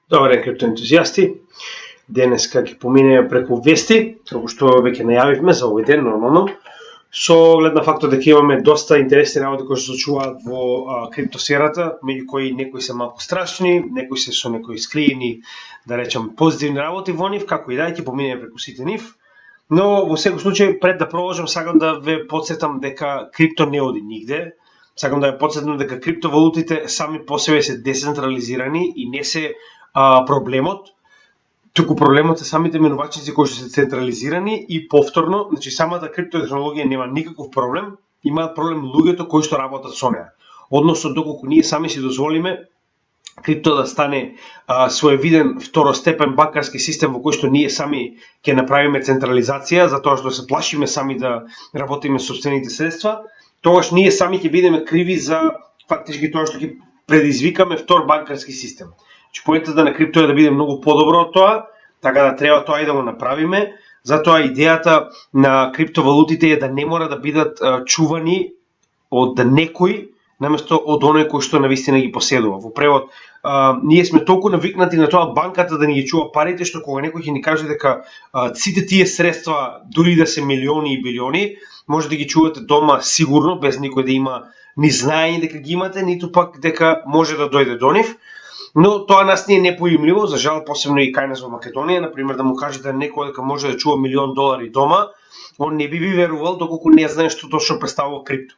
Добар ден, криптоентузијасти. Денеска ќе поминеме преку вести, како што веќе најавивме за овој ден нормално, со оглед на фактот дека имаме доста интересни работи кои се случуваат во криптосферата, меѓу кои некои се малку страшни, некои се со некои скриени, да речем, позитивни работи во нив, како и да ќе поминеме преку сите нив. Но во секој случај, пред да продолжам, сакам да ве потсетам дека крипто не оди нигде. Сакам да ве потсетам дека криптовалутите сами по себе се децентрализирани и не се проблемот, туку проблемот се самите менувачници кои што се централизирани и повторно, значи самата криптотехнологија нема никаков проблем, имаат проблем луѓето кои што работат со неа. Односно, доколку ние сами си дозволиме крипто да стане своевиден второстепен банкарски систем во кој што ние сами ќе направиме централизација, затоа што се плашиме сами да работиме со сопствените средства, тогаш ние сами ќе бидеме криви за фактички тоа што ќе предизвикаме втор банкарски систем. Поентата на крипто е да биде многу подобро од тоа, така да треба тоа и да го направиме. Затоа идејата на криптовалутите е да не мора да бидат чувани од некој, наместо од оној кој што навистина ги поседува. Во превод, ние сме толку навикнати на тоа банката да ни ги чува парите, што кога некој ќе ни каже дека сите тие средства, дури да се милиони и билиони, може да ги чувате дома сигурно, без никој да има ни знаење дека ги имате, ниту пак дека може да дојде до нив. Но тоа нас не е непоимливо, за жал, посебно и кај нас во Македонија, например, да му кажете некој дека може да чува $1.000.000 дома, он не би ви верувал доколку не знае што точно представува крипто.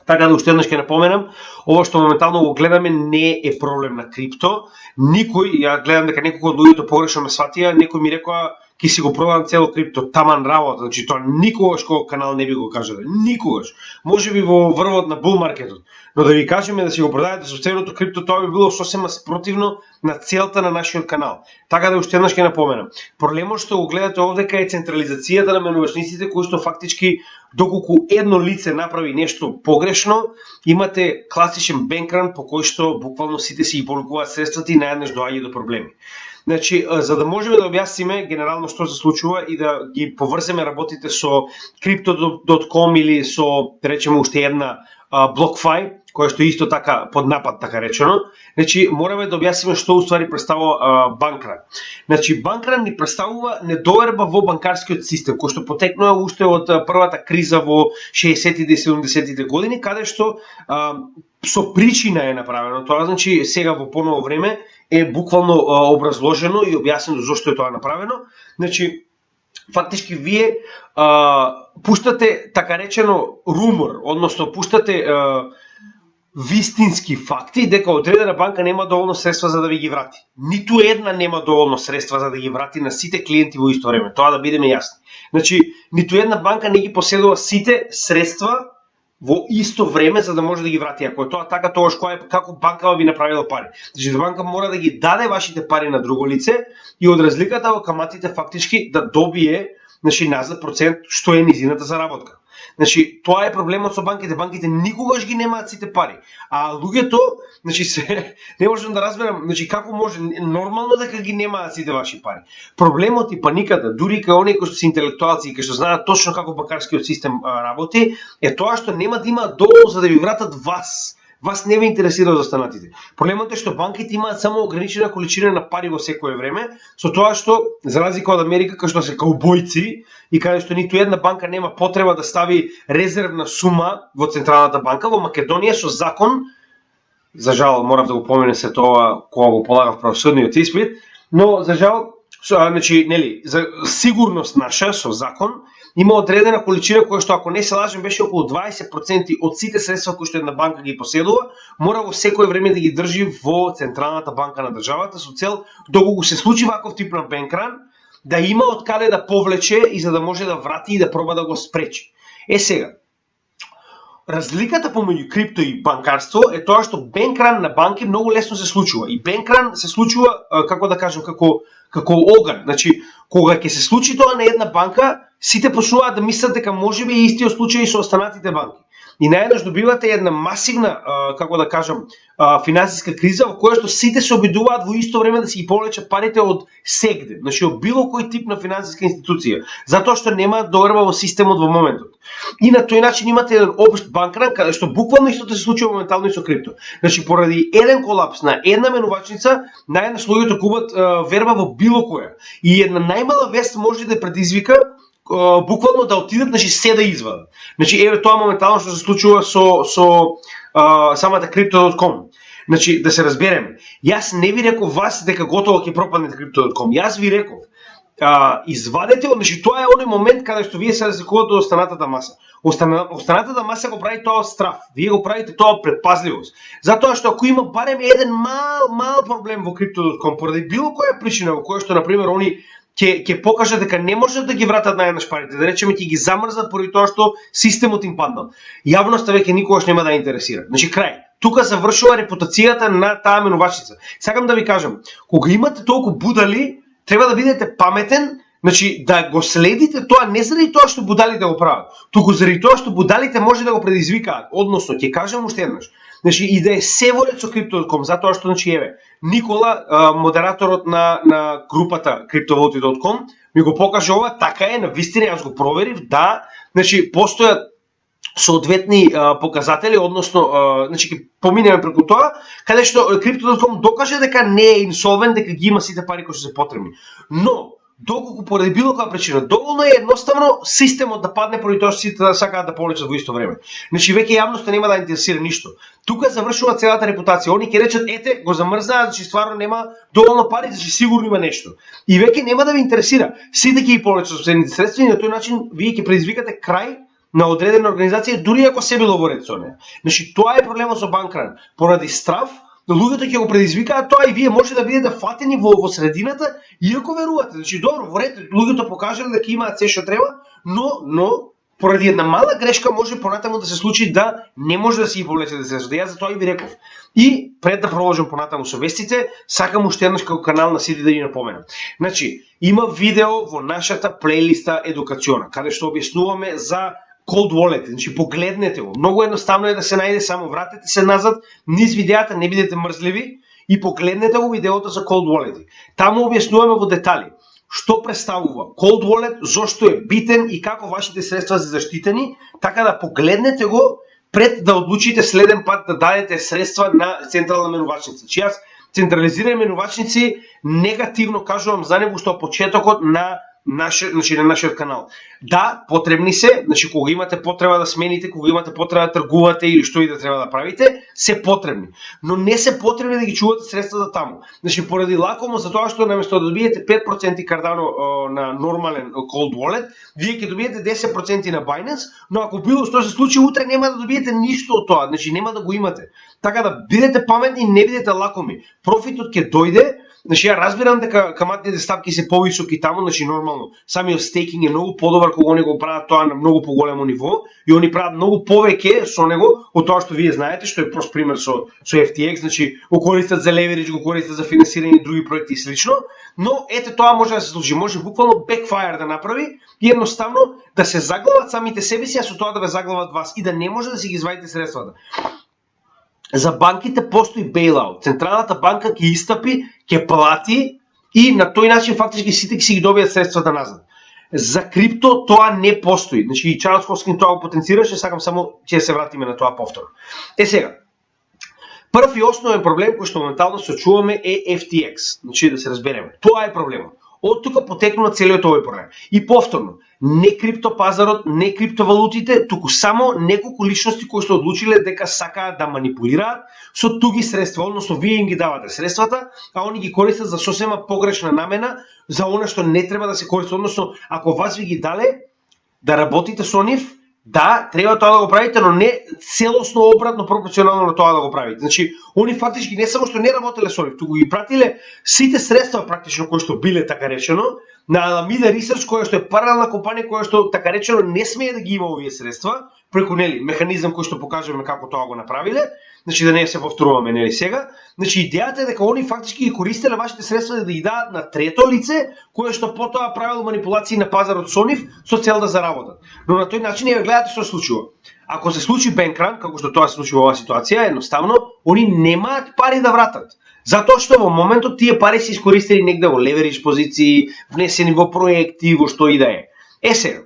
Така да уште еднаш ќе напоменам, ова што моментално го гледаме не е проблем на крипто. Никој, ја гледам дека некои од луѓето погрешно ме сватија, некој ми рекоа ќе си го пробам цело крипто, таман работа, значи тоа никогаш кога канал не би го кажале, никогаш. Може би во врвот на бул маркетот, но да ви кажеме да си го продадете со целото крипто, тоа би било сосема спротивно на целта на нашиот канал. Така да уште еднаш ќе напоменам. Проблемот што го гледате овдека е централизацијата на менувачниците, кои што фактички доколку едно лице направи нешто погрешно, имате класичен бенкран по кој што буквално сите си ги полукуваат средствата и наеднаш доаѓа до проблеми. Значи, за да можеме да објасниме генерално што се случува и да ги поврземе работите со Crypto.com или со, речеме, уште една BlockFi, која што исто така под напад, така речено, значи мораме да објасниме што уствари представува банкран. Значи, банкран ни представува недоверба во банкарскиот систем, кој што потекнува уште од првата криза во 60-тите и 70-тите години, каде што со причина е направено тоа, значи сега во поново време е буквално образложено и објаснено зошто е тоа направено. Значи, фактички вие пуштате така речено румор, односно пуштате вистински факти дека одредена банка нема доволно средства за да ви ги врати. Ниту една нема доволно средства за да ги врати на сите клиенти во исто време, тоа да бидеме јасни. Значи, ниту една банка не ги поседува сите средства во исто време за да може да ги врати. Ако е тоа така, тогаш како банкава би направила пари? Значи, банка мора да ги даде вашите пари на друго лице и од разликата во каматите фактички да добие, значи, назад процент што е низината заработка. Значи, тоа е проблемот со банките. Банките никогаш ги немаат сите пари. А луѓето, значи, не можам да разберам, значи, како може нормално дека ги немаат сите ваши пари. Проблемот и паниката, дури кај оние кои што се интелектуалци и кои што знаат точно како банкарскиот систем работи, е тоа што нема да имаат доволно за да ви вратат вас. Вас не ве интересира за останатите. Проблемот е што банките имаат само ограничена количина на пари во секое време, со тоа што, за разлика од Америка, кај што се каубојци и каде што ниту една банка нема потреба да стави резервна сума во Централната банка, во Македонија со закон, за жал морав да го помене се тоа кога го полагав правосудниот испит, но за жал, значи, нели, за сигурност наша со закон, има одредена количина која што, ако не се лажем, беше околу 20% од сите средства кои што една банка ги поседува, мора во секое време да ги држи во Централната банка на државата со цел, доколку се случи ваков тип на бенкран, да има од каде да повлече и за да може да врати и да проба да го спречи. Сега, разликата помеѓу крипто и банкарство е тоа што бенкран на банки многу лесно се случува. И бенкран се случува, како да кажам, како оган. Значи, кога ќе се случи тоа на една банка, сите почнуваат да мислат дека можеби е истиот случај со останатите банки. и наеднаш добивате една масивна, како да кажам, финансиска криза во која што сите се обидуваат во исто време да си ги повлечат парите од сегде, значи од било кој тип на финансиска институција, затоа што нема догрба во системот во моментот. И на тој начин имате еден општ банкран каде што буквално истото се случува моментално и со крипто. Значи поради еден колапс на една менувачница, наеднаш луѓето губат верба во било која. И една најмала вест може да предизвика буквално да отидат, значи се да извадат. Значи еве тоа моментално што се случува со самата Crypto.com. Значи да се разбереме, јас не ви реков вас дека готово ќе пропаднете Crypto.com. Јас ви реков извадете го, значи тоа е оној момент каде што вие се разликувате од останатата маса. Останатата маса го прави тоа од страф. Вие го правите тоа од предпазливост. Затоа што ако има барем еден мал проблем во Crypto.com поради било која причина во која што на пример они ќе покажат дека не можат да ги вратат наеднаш парите, да речеме ќе ги замрзнат поради тоа што системот им паднал. Јавноста веќе никогаш нема да интересира. Значи крај. Тука завршува репутацијата на таа менувачница. Сакам да ви кажам, кога имате толку будали, треба да бидете паметен, значи да го следите тоа не заради тоа што будалите го прават, туку заради тоа што будалите може да го предизвикаат. Односно, ќе кажам уште еднаш. Значи и да е се воред со Crypto.com, затоа што значи еве Никола, модераторот на групата CryptoVaulty.com ми го покаже ова, така е, навистина јас го проверив, да, значи постојат соодветни показатели, односно, значи ќе поминеме преку тоа, каде што Crypto.com докаже дека не е инсолвен, дека ги има сите пари кои што се потребни. Но доколку поради било која причина, доволно е едноставно системот да падне поради тоа што сите сакаат да повлечат во исто време. Значи веќе јавноста нема да интересира ништо. Тука завршува целата репутација. Они ќе речат ете, го замрзнаа, значи стварно нема доволно пари, значи сигурно има нешто. И веќе нема да ви интересира. Сите ќе ги повлечат собствените средства и на тој начин вие ќе предизвикате крај на одредена организација, дури ако се било во ред со неја. Значи тоа е проблемот со банкран. Поради страф, луѓето ќе го предизвикаат тоа и вие може да бидете фатени во средината, иако верувате. Значи добро, во ред, луѓето покажале дека имаат се што треба, но поради една мала грешка може понатаму да се случи да не може да си ги повлечете средствата. Јас затоа и ви реков. И пред да продолжам понатаму со вестите, сакам уште еднаш како канал на сите да ги напоменам. Значи, има видео во нашата плейлиста едукациона, каде што објаснуваме за Cold Wallet, значи погледнете го. Многу едноставно е да се најде, само вратете се назад, низ видеата, не бидете мрзливи и погледнете го видеото за Cold Wallet. Таму објаснуваме во детали што представува Cold Wallet, зошто е битен и како вашите средства се заштитени, така да погледнете го пред да одлучите следен пат да дадете средства на централна менувачница. Значи јас централизирани менувачници негативно кажувам за него што почетокот на нашиот канал. Да, потребни се, значи кога имате потреба да смените, кога имате потреба да тргувате или што и да треба да правите, се потребни. Но не се потребни да ги чувате средствата таму. Значи поради лакомо за тоа што наместо да добиете 5% Cardano на нормален Cold Wallet, вие ќе добиете 10% на Binance, но ако било што се случи утре нема да добиете ништо од тоа, значи нема да го имате. Така да бидете паметни и не бидете лакоми. Профитот ќе дојде. Значи ја разбирам дека каматните ставки се повисоки таму, значи нормално. Самиот стейкинг е многу подобар кога они го прават тоа на многу поголемо ниво и они прават многу повеќе со него од тоа што вие знаете, што е прост пример со FTX, значи го користат за леверидж, го користат за финансирање и други проекти и слично, но ете тоа може да се случи, може буквално backfire да направи и едноставно да се заглават самите себе си, а со тоа да ве заглават вас и да не може да си ги извадите средствата. За банките постои бейлаут. Централната банка ќе истапи, ќе плати и на тој начин фактички сите ќе си ги добијат средствата назад. За крипто тоа не постои. Значи и Чарлс Хоскин тоа го потенцираше, сакам само ќе се вратиме на тоа повторно. Сега, прв и основен проблем кој што моментално се чуваме е FTX. Значи да се разбереме. Тоа е проблемот. Од тука потекнува целиот овој проблем. И повторно, не криптопазарот, не криптовалутите, туку само неколку личности кои што одлучиле дека сакаат да манипулираат со туги средства, односно вие им ги давате средствата, а они ги користат за сосема погрешна намена, за она што не треба да се користи, односно ако вас ви ги дале да работите со нив, да, треба тоа да го правите, но не целосно обратно пропорционално на тоа да го правите. Значи, они фактички не само што не работеле со нив, туку ги пратиле сите средства практично кои што биле така речено на Alameda Research, која што е паралелна компанија која што така речено не смее да ги има овие средства преку механизам кој што покажуваме како тоа го направиле, значи да не се повторуваме сега. Значи идејата е дека они фактички ги користеле вашите средства да ги дадат на трето лице кое што потоа правило манипулации на пазарот со нив со цел да заработат. Но на тој начин ја гледате што се случува. Ако се случи бенкран, како што тоа се случи во оваа ситуација, едноставно они немаат пари да вратат. Затоа што во моментот тие пари се искористени негде во леверидж позиции, внесени во проекти, во што и да е. Сега.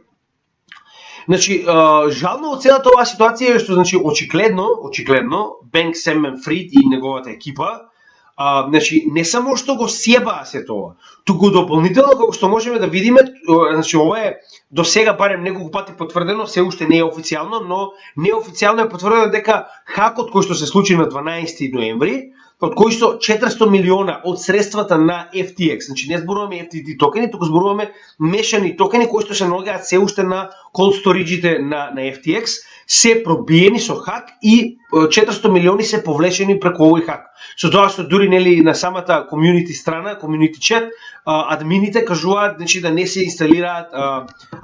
Значи, жално од целата оваа ситуација е што значи очигледно Бенк Сем-Фрид и неговата екипа значи не само што го сјебаа се тоа, туку дополнително како што можеме да видиме, значи ова е до сега барем неколку пати потврдено, се уште не е официјално, но неофицијално е потврдено дека хакот кој што се случи на 12 ноември, од кои што 400 милиона од средствата на FTX, значи не зборуваме FTT токени, туку зборуваме мешани токени кои што се наоѓаат се уште на cold storage-ите на FTX, се пробиени со хак и 400 милиони се повлечени преку овој хак. Со тоа што дури на самата комјунити страна, комјунити чат, админите кажуваат значи да не се инсталираат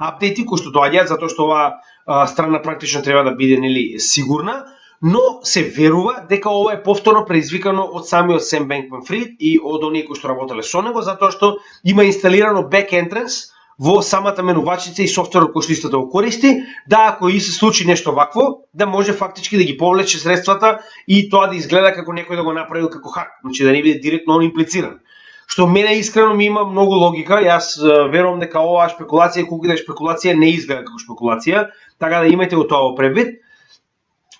апдејти кои што доаѓаат затоа што оваа страна практично треба да биде сигурна. Но се верува дека ова е повторно предизвикано од самиот Сем Бенкман-Фрид и од оние кои што работеле со него, затоа што има инсталирано back entrance во самата менувачица и софтверот кој што исто да го користи, да ако и се случи нешто вакво, да може фактички да ги повлече средствата и тоа да изгледа како некој да го направил како хак, значи да не биде директно он имплициран. Што мене искрено ми има многу логика, јас верувам дека оваа шпекулација, колку да е шпекулација, не изгледа како шпекулација, така да имајте го тоа во предвид.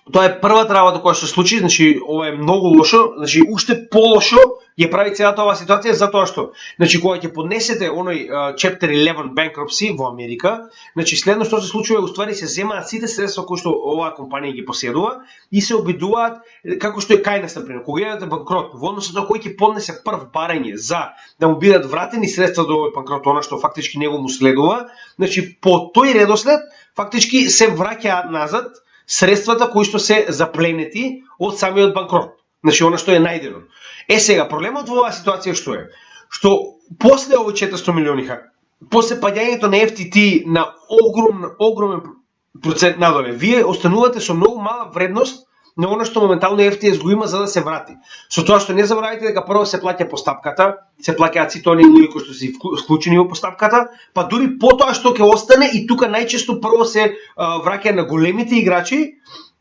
Тоа е првата работа која се случи, значи ова е многу лошо, значи уште полошо ја прави целата оваа ситуација затоа што значи кога ќе поднесете оној Chapter 11 bankruptcy во Америка, значи следно што се случува е уствари се земаат сите средства кои што оваа компанија ги поседува и се обидуваат како што е Кајнас например, кога гледате банкрот, во однос на кој ќе поднесе прв барање за да му бидат вратени средства до овој банкрот, она што фактички него му следува, значи по тој редослед фактички се враќаат назад средствата кои што се запленети од самиот банкрот. Значи она што е најдено. Сега проблемот во оваа ситуација што е? Што после овој 400 милиони хак, после паѓањето на FTT на огромен процент надоле, вие останувате со многу мала вредност на оно што моментално FTX го има за да се врати. Со тоа што не заборавајте дека прво се плаќа постапката, се плаќаат сите оние луѓе кои што се вклучени во постапката, па дури потоа што ќе остане и тука најчесто прво се враќа на големите играчи,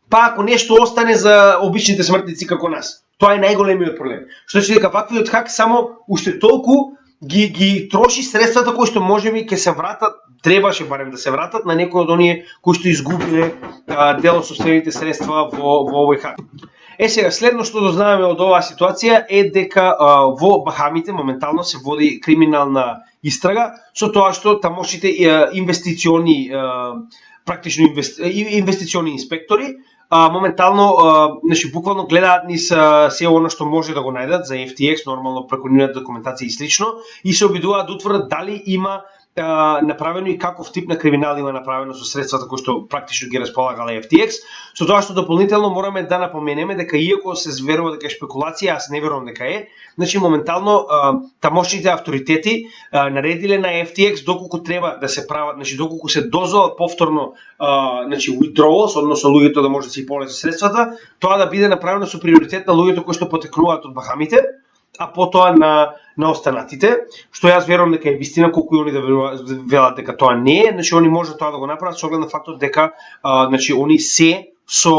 па ако нешто остане за обичните смртници како нас. Тоа е најголемиот проблем. Што значи дека ваквиот хак само уште толку ги троши средствата кои што можеби ќе се вратат, требаше барем да се вратат на некои од оние кои што изгубиле дел од сопствените средства во овој хак. Сега следно што дознаваме од оваа ситуација е дека во Бахамите моментално се води криминална истрага со тоа што тамошните инвестициони практично инвестициони инспектори моментално значи буквално гледаат низ се оно што може да го најдат за FTX нормално преку нивната документација и слично и се обидуваат да утврдат дали има направено и каков тип на криминал има направено со средствата кои што практично ги располагала FTX, со тоа што дополнително мораме да напоменеме дека иако се зверува дека е шпекулација, аз не верувам дека е, значи моментално тамошните авторитети наредиле на FTX доколку треба да се прават, значи доколку се дозволат повторно значи withdrawals, односно луѓето да може да си полезат средствата, тоа да биде направено со приоритет на луѓето кои што потекнуваат од Бахамите, а потоа на останатите, што јас верувам дека е вистина, колку и они да велат дека тоа не е, значи они може тоа да го направат со оглед на фактот дека значи они се со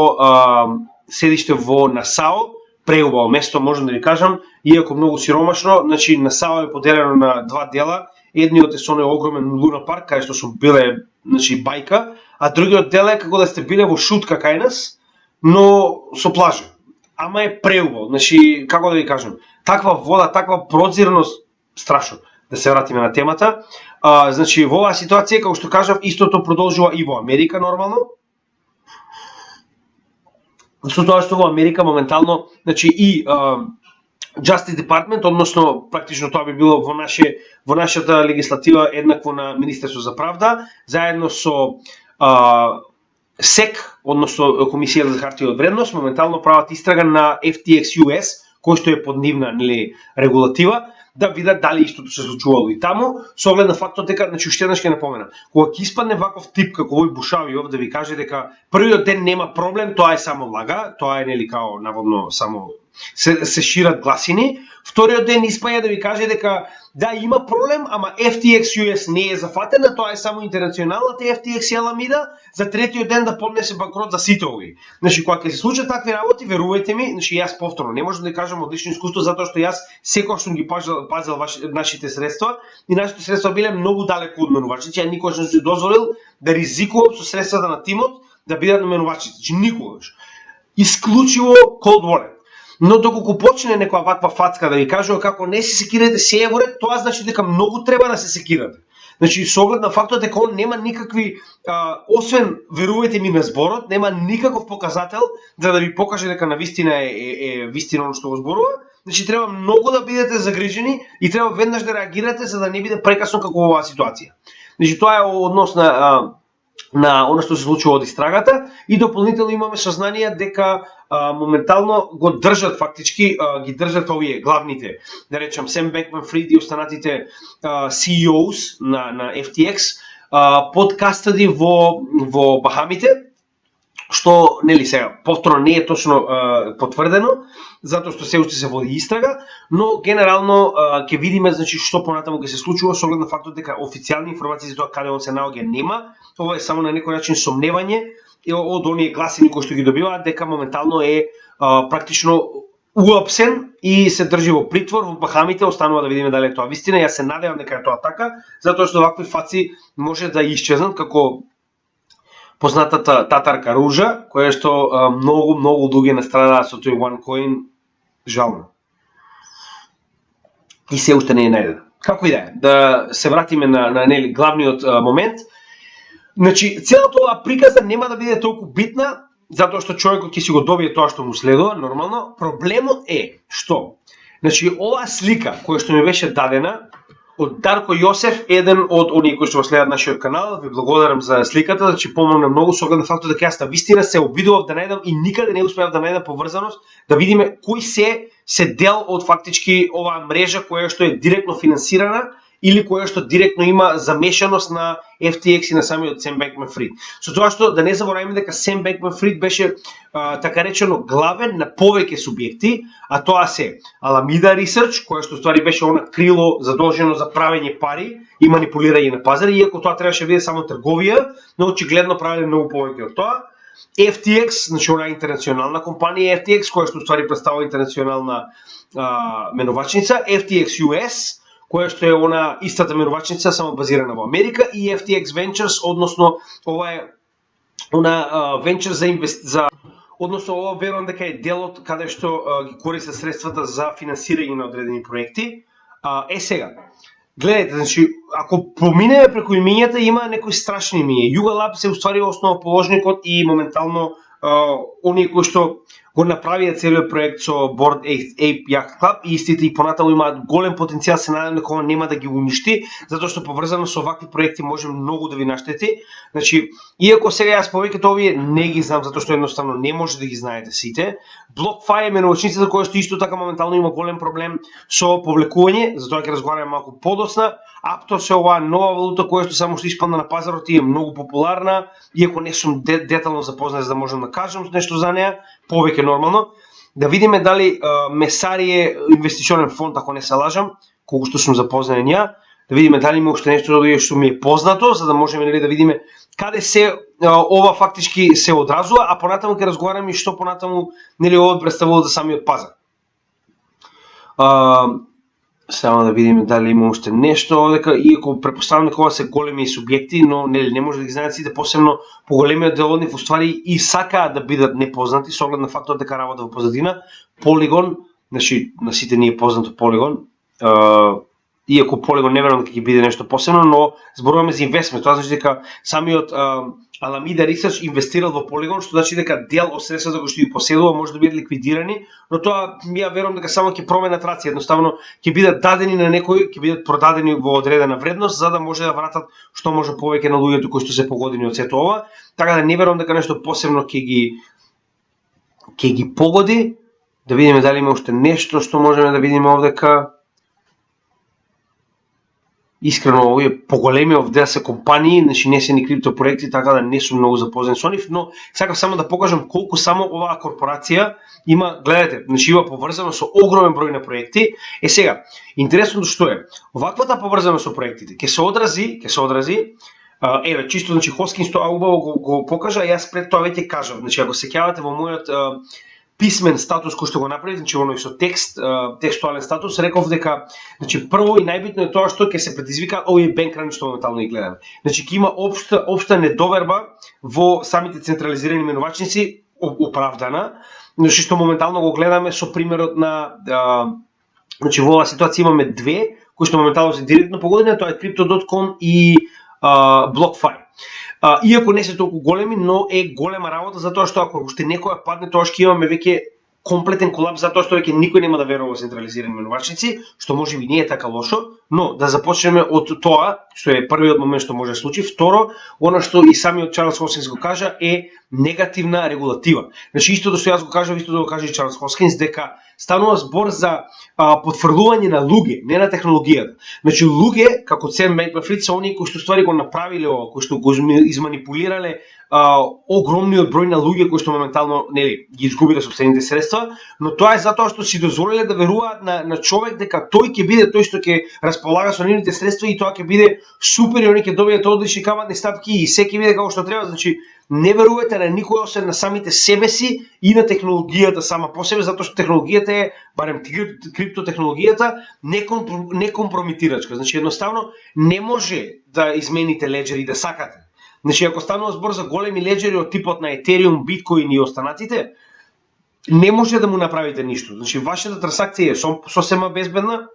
седиште во Насао, преубаво место можам да ви кажам, иако многу сиромашно, значи Насао е поделено на два дела, едниот е со оној огромен луна парк кај што сум биле, значи бајка, а другиот дел е како да сте биле во шутка кај нас, но со плажа. Ама е преубаво, значи како да ви кажам, таква вода, таква прозирност, страшно. Да се вратиме на темата. Значи во оваа ситуација, како што кажав, истото продолжува и во Америка нормално. Со тоа што во Америка моментално, значи и Justice Department, односно практично тоа би било во нашата легислатива еднакво на Министерство за правда, заедно со SEC, односно Комисија за хартија од вредност, моментално прават истрага на FTX US, кој што е под нивна регулатива, да видат дали истото се случувало и таму, со оглед на фактот дека, значи уште еднаш ќе напоменам, кога ќе испадне ваков тип како овој Бушавиов да ви каже дека првиот ден нема проблем, тоа е само лага, тоа е као наводно само се шират гласини, вториот ден испаѓа да ви каже дека да има проблем, ама FTX US не е зафатена, тоа е само интернационалната FTX и Аламида, за третиот ден да поднесе банкрот за сите овие. Значи кога ќе се случат такви работи, верувајте ми, значи јас повторно не можам да кажам од лично искуство затоа што јас секогаш сум ги пазел нашите средства и нашите средства биле многу далеку од менувачите, ја никогаш не сум дозволил да ризикувам со средствата на тимот да бидат на менувачите, значи никогаш. Исклучиво cold wallet. Но доколку почне некоја ваква фацка да ви кажува како не се секирате се е во ред, тоа значи дека многу треба да се секирате. Значи со оглед на фактот дека он нема никакви освен верувајте ми на зборот, нема никаков показател за да ви покаже дека навистина е вистина оно што го зборува. Значи треба многу да бидете загрижени и треба веднаш да реагирате за да не биде прекасно како оваа ситуација. Значи тоа е однос на оно што се случува од истрагата и дополнително имаме сознание дека моментално го држат фактички, ги држат овие главните, да речам Сем Бенкман-Фрид и останатите CEOs на FTX под кастади во Бахамите, што нели сега повторно не е точно потврдено, затоа што се уште се води истрага, но генерално ќе видиме значи што понатаму ќе се случува со оглед на фактот дека официјални информации за тоа каде он се наоѓа нема. Ова е само на некој начин сомневање од оние гласини кои што ги добиваат дека моментално е практично уапсен и се држи во притвор во Бахамите. Останува да видиме дали е тоа вистина. Јас се надевам дека е тоа така, затоа што вакви фаци може да исчезнат како познатата татарка Ружа, која што многу луѓе настрадаа со тој OneCoin, жално. И се уште не е најдена. Како и да се вратиме на главниот момент. Значи, целата оваа приказна нема да биде толку битна, затоа што човекот ќе си го добие тоа што му следува, нормално. Проблемот е што? Значи, оваа слика која што ми беше дадена од Дарко Јосеф, еден од оние кои што го следат нашиот канал, ви благодарам за сликата, значи помогна многу со оглед на фактот дека јас навистина се обидував да најдам и никаде не успеав да најдам поврзаност, да видиме кои се дел од фактички оваа мрежа која што е директно финансирана или која што директно има замешаност на FTX и на самиот Сем Бенкман-Фрид. Со тоа што да не забораваме дека Сем Бенкман-Фрид беше така речено главен на повеќе субјекти, а тоа се Alameda Research, која што ствари беше она крило задолжено за правење пари и манипулирање на пазари, иако тоа требаше да биде само трговија, но очигледно правеле многу повеќе од тоа. FTX, значи она интернационална компанија FTX, која што ствари представува интернационална менувачница, FTX US, која што е она истата менувачница, само базирана во Америка, и FTX Ventures, односно ова е она венчер за односно ова верувам дека е делот каде што ги користат средствата за финансирање на одредени проекти. Сега, гледайте, значи, ако поминеме преку имињата, има некои страшни имиња. Yuga Labs се уствари основоположникот и моментално оние кои што го направија целиот проект со Bored Ape Yacht Club и истите и понатаму имаат голем потенцијал, се надевам дека ова нема да ги уништи, затоа што поврзано со вакви проекти може многу да ви наштети. Значи, иако сега јас повеќето овие не ги знам затоа што едноставно не може да ги знаете сите. BlockFi е менувачницата која што исто така моментално има голем проблем со повлекување, затоа ќе разговараме малку подоцна. Aptos е оваа нова валута која што само што испадна на пазарот и е многу популарна, иако не сум детално запознат за да можам да кажам нешто за неа, повеќе нормално. Да видиме дали Месари е инвестиционен фонд, ако не се лажам, колку што сум запознат ја, да видиме дали има уште нешто што ми е познато, за да можеме да видиме каде се ова фактички се одразува, а понатаму ќе разговараме и што понатаму ова представува за самиот пазар. Само да видиме дали има уште нешто, дека иако претпоставам дека ова се големи субјекти, но не може да ги знаат сите, посебно поголемиот дел од нив уствари и сакаат да бидат непознати со оглед на фактот дека работа во позадина. Polygon, значи на сите ни е познато Polygon, иако Polygon не верувам дека ќе биде нешто посебно, но зборуваме за инвестмент. Тоа значи дека самиот Alameda Research инвестирал во Polygon, што значи дека дел од средствата кои што ги поседува може да бидат ликвидирани, но тоа ја верувам дека само ќе променат рација, едноставно ќе бидат дадени на некој, ќе бидат продадени во одредена вредност за да може да вратат што може повеќе на луѓето кои што се погодени од сето ова. Така да не верувам дека нешто посебно ќе ги погоди, Да видиме дали има уште нешто што можеме да видиме овдека. Искрено, овие поголеми овде се компании, значи не се ни криптопроекти, така да не сум многу запознат со нив, но сакав само да покажам колку само оваа корпорација има, гледате, значи има поврзано со огромен број на проекти. Сега, интересното што е, оваквата поврзано со проектите ќе се одрази, еве, чисто, значи Хоскинс тоа убаво го покажа, јас пред тоа веќе кажав, значи ако се сеќавате во мојот писмен статус кој што го направи, значи оној со текстуален статус, реков дека, значи прво и најбитно е тоа што ќе се предизвика овие бенкрани што моментално ги гледаме. Значи ќе има општа недоверба во самите централизирани менувачници, оправдана, значи што моментално го гледаме со примерот на значи во оваа ситуација имаме две кои што моментално се директно погодени, тоа е Crypto.com и BlockFi. Иако не се толку големи, но е голема работа затоа што ако уште некоја падне, тоа ќе имаме веќе комплетен колапс затоа што веќе никој нема да верува во централизирани менувачници, што можеби не е така лошо, но да започнеме од тоа што е првиот момент што може да случи. Второ, она што и самиот Чарлс Хоскинс го кажа е негативна регулатива. Значи истото што јас го кажав, истото го кажа и Чарлс Хоскинс, дека станува збор за потврдување на луѓе, не на технологијата. Значи луѓе, како Сем Бенкман-Фрид, се оние кои што ствари го направиле ова, кои што го изманипулирале огромниот број на луѓе кои што моментално нели ги изгубиле сопствените средства, но тоа е затоа што си дозволиле да веруваат на човек дека тој ќе биде тој што ќе располага со нивните средства и тоа ќе биде супер и они ќе добијат одлични каматни стапки и се ќе биде како што треба. Значи не верувате на никој освен на самите себе си и на технологијата сама по себе, затоа што технологијата е, барем криптотехнологијата, не компрометирачка. Значи едноставно не може да измените леџери да сакате. Значи ако станува збор за големи леџери од типот на Ethereum, Bitcoin и останатите, не може да му направите ништо. Значи вашата трансакција е сосема безбедна,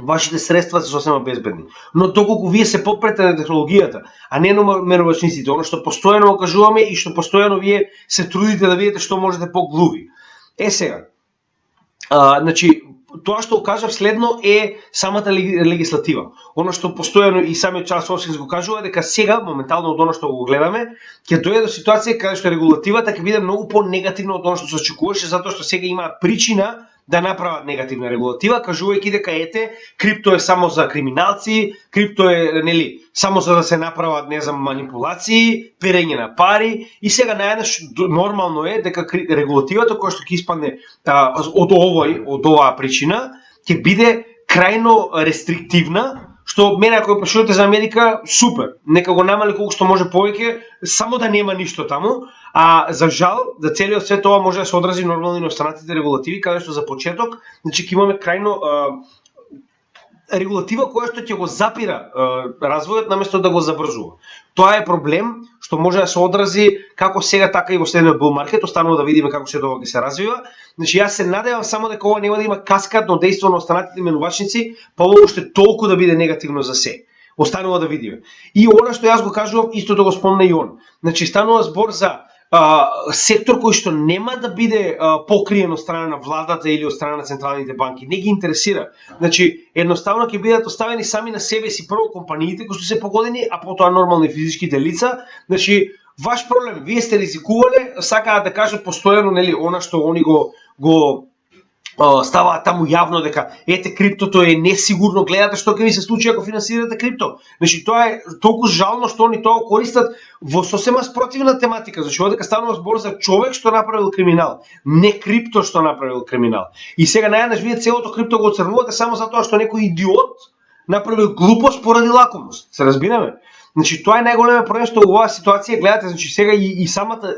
вашите средства се сосема безбедни. Но доколку вие се попрете на технологијата, а не на менувачниците, оно што постојано окажуваме и што постојано вие се трудите да видите што можете поглуби. Сега, значи тоа што кажав следно е самата легислатива. Оно што постојано и самиот Чарлс Хоскинс го кажува дека сега моментално од оно што го гледаме ќе дојде до ситуација каде што регулативата ќе биде многу понегативна од оно што се очекуваше, затоа што сега имаат причина да направат негативна регулатива, кажувајќи дека ете крипто е само за криминалци, крипто е нели само за да се направат не знам манипулации, перење на пари и сега наеднаш нормално е дека регулативата која што ќе испадне од оваа причина ќе биде крајно рестриктивна. Што мене ако прашувате за Америка, супер, нека го намали колку што може повеќе, само да нема ништо таму, а за жал, за целиот свет ова може да се одрази нормално и на останатите регулативи, каде што за почеток, значи ќе имаме крајно регулатива која што ќе го запира развојот наместо да го забрзува. Тоа е проблем што може да се одрази како сега така и во следниот bull market, останува да видиме како се тоа ќе се развива. Значи јас се надевам само дека ова нема да има каскадно дејство на останатите менувачници, па ова уште толку да биде негативно за се. Останува да видиме. И она што јас го кажував, истото го спомна и он. Значи станува збор за сектор кој што нема да биде покриен од страна на владата или од страна на централните банки. Не ги интересира. Значи едноставно ќе бидат оставени сами на себе си прво компаниите кои што се погодени, а потоа нормално и физичките лица. Значи ваш проблем, вие сте ризикувале, сакаат да кажат постојано нели она што они го ставаат таму јавно дека ете криптото е несигурно, гледате што ќе ви се случи ако финансирате крипто. Значи тоа е толку жално што они тоа користат во сосема спротивна тематика. Значи ова дека станува збор за човек што направил криминал, не крипто што направил криминал. И сега најаднаш вие целото крипто го оцрнувате само затоа што некој идиот направил глупост поради лакомост. Се разбираме? Значи тоа е најголемиот проблем што во оваа ситуација гледате, значи сега и самата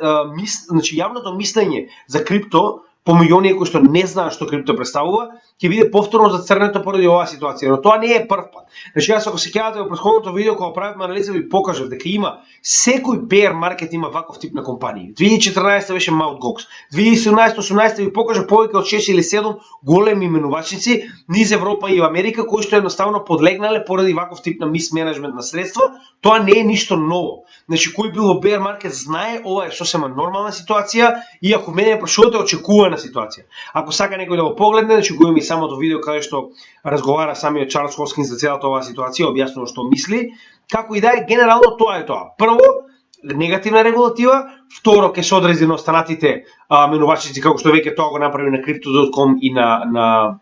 значи јавното мислење за крипто помеѓу оние кои што не знаат што крипто представува, ќе биде повторно зацрнето поради оваа ситуација, но тоа не е прв пат. Значи јас ако се сеќавате во претходното видео кога правевме анализа ви покажав дека има секој bear market има ваков тип на компании. 2014 беше Mt. Gox, 2017-18 ви покажав повеќе од 6 или 7 големи менувачници низ Европа и Америка кои што едноставно подлегнале поради ваков тип на мисменеджмент на средства. Тоа не е ништо ново. Значи кој бил во bear market знае ова е сосема нормална ситуација и ако мене прашувате очекувана ситуација. Ако сака некој да го погледне, значи го има и самото видео каде што разговара самиот Чарлс Хоскинс за целата оваа ситуација, објаснува што мисли. Како и да е, генерално тоа е тоа. Прво, негативна регулатива, второ ќе се одрази на останатите менувачници како што веќе тоа го направи на Crypto.com и на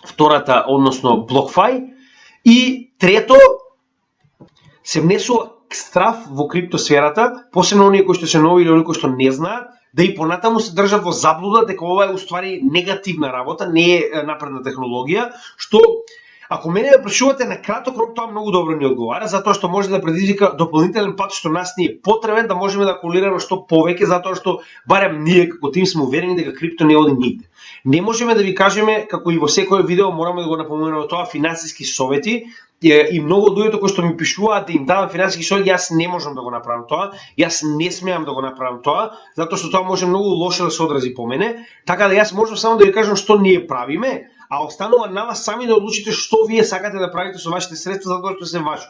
втората, односно BlockFi, и трето се внесува страв во криптосферата, посебно оние кои што се нови или оние кои што не знаат, да и понатаму се држат во заблуда дека ова е уствари негативна работа, не е напредна технологија, што ако мене ме прашувате на краток рок, тоа многу добро ни одговара, затоа што може да предизвика дополнителен пат што нас ни е потребен да можеме да акумулираме што повеќе, затоа што барем ние како тим сме уверени дека крипто не оди нигде. Не можеме да ви кажеме, како и во секое видео мораме да го напоменуваме тоа, финансиски совети, и многу луѓето кои што ми пишуваат да им давам финансиски совети, јас не можам да го направам тоа, јас не смеам да го направам тоа, затоа што тоа може многу лошо да се одрази по мене, така да јас можам само да ви кажам што ние правиме, а останува на вас сами да одлучите што вие сакате да правите со вашите средства, затоа што се ваши.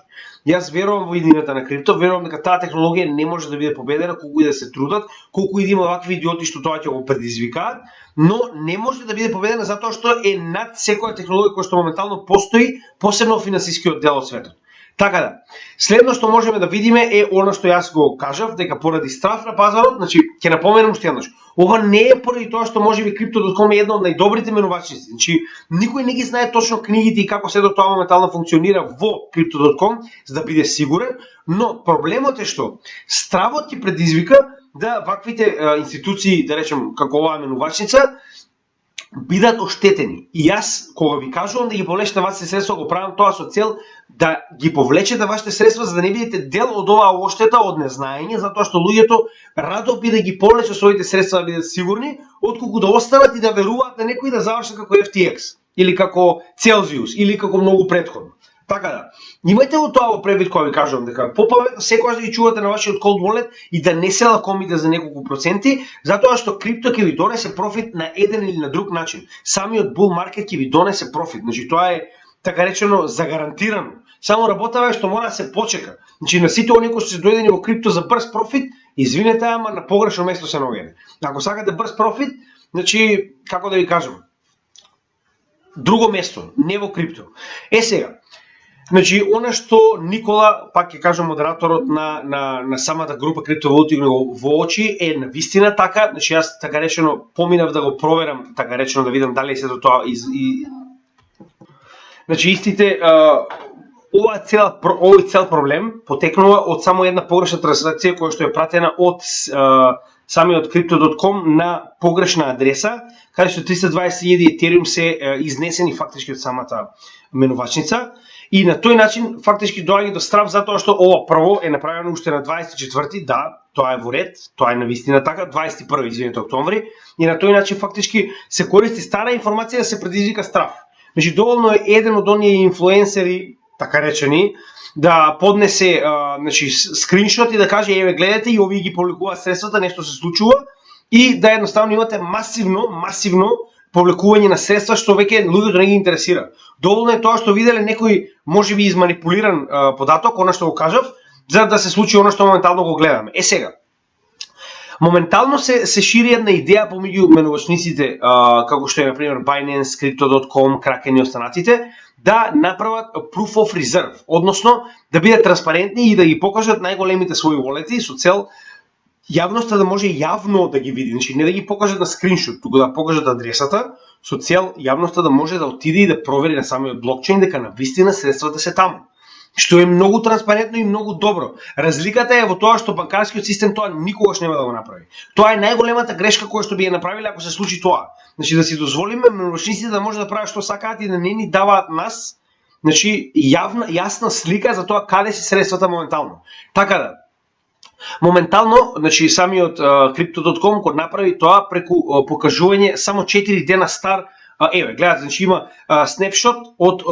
Јас верувам во идејата на крипто, верувам дека таа технологија не може да биде победена колку и да се трудат, колку и да има вакви идиоти што тоа ќе го предизвикаат, но не може да биде победена затоа што е над секоја технологија која што моментално постои, посебно во финансискиот дел од светот. Така да, следно што можеме да видиме е она што јас го кажав, дека поради страв на пазарот, значи ќе напоменам уште еднаш, ова не е поради тоа што можеби Crypto.com е една од најдобрите менувачници. Значи никој не ги знае точно книгите и како се до тоа моментално функционира во Crypto.com за да биде сигурен, но проблемот е што стравот ќе предизвика да ваквите институции, да речем како оваа менувачница, бидат оштетени. И јас кога ви кажувам да ги повлечете вашите средства, го правам тоа со цел да ги повлечете вашите средства за да не бидете дел од оваа оштета од незнаење, затоа што луѓето радо би да ги повлечат своите средства да бидат сигурни, отколку да останат и да веруваат на некои да завршат како FTX или како Celsius или како многу претходно. Така да, имајте го тоа во предвид кога ви кажувам дека попаметно секогаш да ги чувате на вашиот cold wallet и да не се лакомите за неколку проценти, затоа што крипто ќе ви донесе профит на еден или на друг начин. Самиот bull market ќе ви донесе профит, значи тоа е така речено загарантирано. Само работава е што мора да се почека. Значи на сите оние кои што се дојдени во крипто за брз профит, извинете, ама на погрешно место се наоѓате. Ако сакате брз профит, значи како да ви кажам, друго место, не во крипто. Сега, значи, она што Никола, пак ќе кажам модераторот на самата група криптовалути во очи е навистина така, значи јас така речено поминав да го проверам, така речено да видам дали се до тоа значи истите овој цел проблем потекнува од само една погрешна транзакција која што е пратена од самиот Crypto.com на погрешна адреса, каде што 320.000 Ethereum се изнесени фактички од самата менувачница. И на тој начин фактички доаѓа до страв затоа што ова прво е направено уште на 24-ти, да, тоа е во ред, тоа е навистина така, 21 извинете октомври, и на тој начин фактички се користи стара информација да се предизвика страв. Значи доволно е еден од оние инфлуенсери, така речени, да поднесе значи скриншот и да каже еве гледате и овие ги публикуваат средствата, нешто се случува и да едноставно имате масивно повлекување на средства што веќе луѓето не ги интересира. Доволно е тоа што виделе некој можеби изманипулиран податок, она што го кажав, за да се случи она што моментално го гледаме. Сега, моментално се шири една идеја помеѓу менувачниците, како што е на пример Binance, Crypto.com, Kraken и останатите, да направат proof of reserve, односно да бидат транспарентни и да ги покажат најголемите своји волети со цел јавноста да може јавно да ги види, значи не да ги покажат на скриншот, туку да покажат адресата со цел јавноста да може да отиде и да провери на самиот блокчейн дека навистина средствата се таму. Што е многу транспарентно и многу добро. Разликата е во тоа што банкарскиот систем тоа никогаш нема да го направи. Тоа е најголемата грешка која што би ја направиле ако се случи тоа. Значи да си дозволиме менувачниците да може да прават што сакаат и да не ни даваат нас, значи јасна слика за тоа каде се средствата моментално. Така да, моментално, значи самиот Crypto.com го направи тоа преку покажување само 4 дена стар. Еве, гледате, значи има снапшот од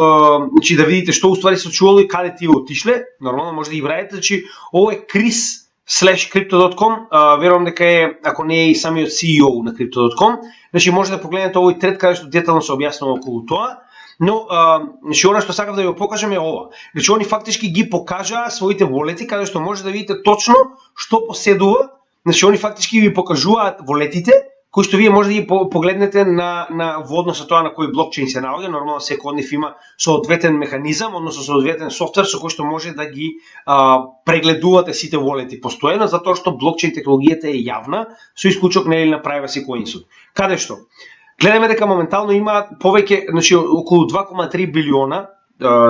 значи да видите што уствари се случувало и каде тие отишле. Нормално може да ги браете, значи ово е Chris/Crypto.com, верувам дека е, ако не е и самиот CEO на Crypto.com, значи може да погледнете овој тред каде што детално се објаснува околу тоа. Но, значи, она што сакав да ви го покажам е ова. Значи, они фактички ги покажаа своите волети, каде што може да видите точно што поседува. Значи, они фактички ви покажуваат волетите, кои што вие може да ги погледнете во однос со тоа на кој блокчейн се наоѓа. Нормално секој од нив има соодветен механизам, односно соодветен софтвер со кој што може да ги прегледувате сите волети постојано, затоа што блокчейн технологијата е јавна, со исклучок нели на privacy coins. Каде што гледаме дека моментално има повеќе, значи околу 2,3 билиона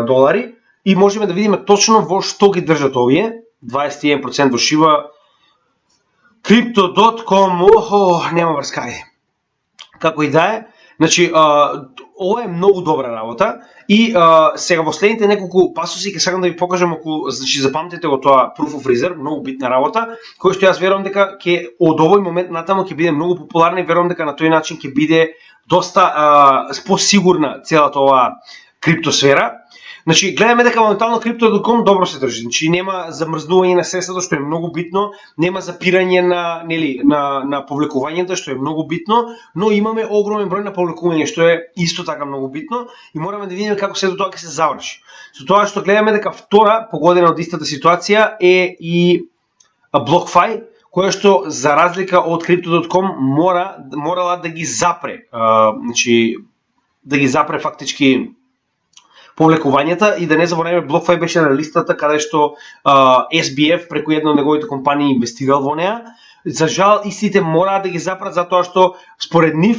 долари и можеме да видиме точно во што ги држат овие. 21% во Shiba, Crypto.com, нема врска, како и да е. Значи, ова е многу добра работа и сега во следните неколку пасоси ќе сакам да ви покажам околу, значи запамтете го тоа Proof of Reserve, многу битна работа, која што јас верувам дека ќе од овој момент натаму ќе биде многу популарна и верувам дека на тој начин ќе биде доста посигурна целата оваа криптосфера. Значи, гледаме дека моментално Crypto.com добро се држи. Значи, нема замрзнување на средствата, што е многу битно, нема запирање на повлекувањето, што е многу битно, но имаме огромен број на повлекување, што е исто така многу битно и мораме да видиме како се до тоа ќе се заврши. Со тоа што гледаме дека втора погодена од истата ситуација е и BlockFi, која што за разлика од Crypto.com морала да ги запре, значи да ги запре фактички повлекувањата и да не забораваме BlockFi беше на листата каде што SBF преку една од неговите компании инвестирал во неа. За жал истите мораат да ги запрат затоа што според нив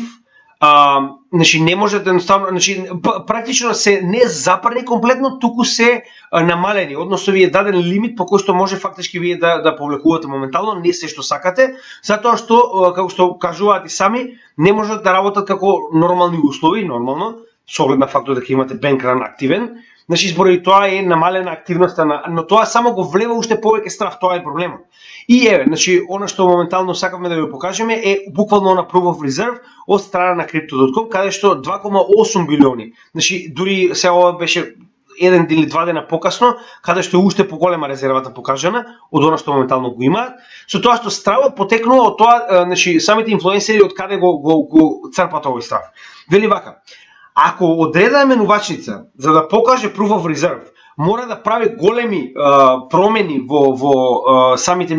значи не може да едноставно, значи практично се не запрани комплетно, туку се намалени, односно ви е даден лимит по кој што може фактички вие да повлекувате моментално, не се што сакате, затоа што како што кажуваат и сами, не можат да работат како нормални услови, нормално, со оглед на фактот дека имате bank run активен, значи зборади тоа е намалена активноста но тоа само го влева уште повеќе страх, тоа е проблемот. И еве, значи она што моментално сакаме да ви покажеме е буквално на Proof of Reserve од страна на Crypto.com, каде што 2,8 билиони. Значи дури сега ова беше еден или два дена покасно, каде што е уште поголема резервата покажана од она што моментално го имаат. Со тоа што стравот потекнува од тоа, значи самите инфлуенсери од каде го црпат овој страв. Вели вака: ако одредена менувачница за да покаже Proof of Reserve мора да прави големи промени во самите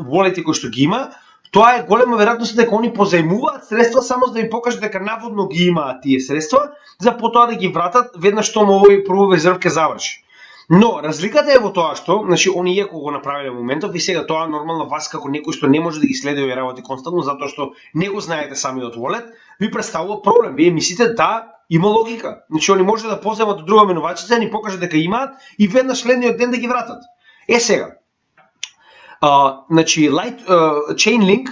волети кои што ги има, тоа е голема веројатност дека они позајмуваат средства само за да ви покажат дека наводно ги имаат тие средства, за потоа да ги вратат веднаш што овој Proof of Reserve ќе заврши. Но разликата е во тоа што, значи они иако го направиле во моментов и сега тоа нормално вас како некој што не може да ги следи овие работи константно затоа што не го знаете самиот волет, ви представува проблем. Вие мислите да има логика. Значи они може да поземат од друга менувачица, ни покажат дека имаат и веднаш следниот ден да ги вратат. Сега. Значи Chainlink,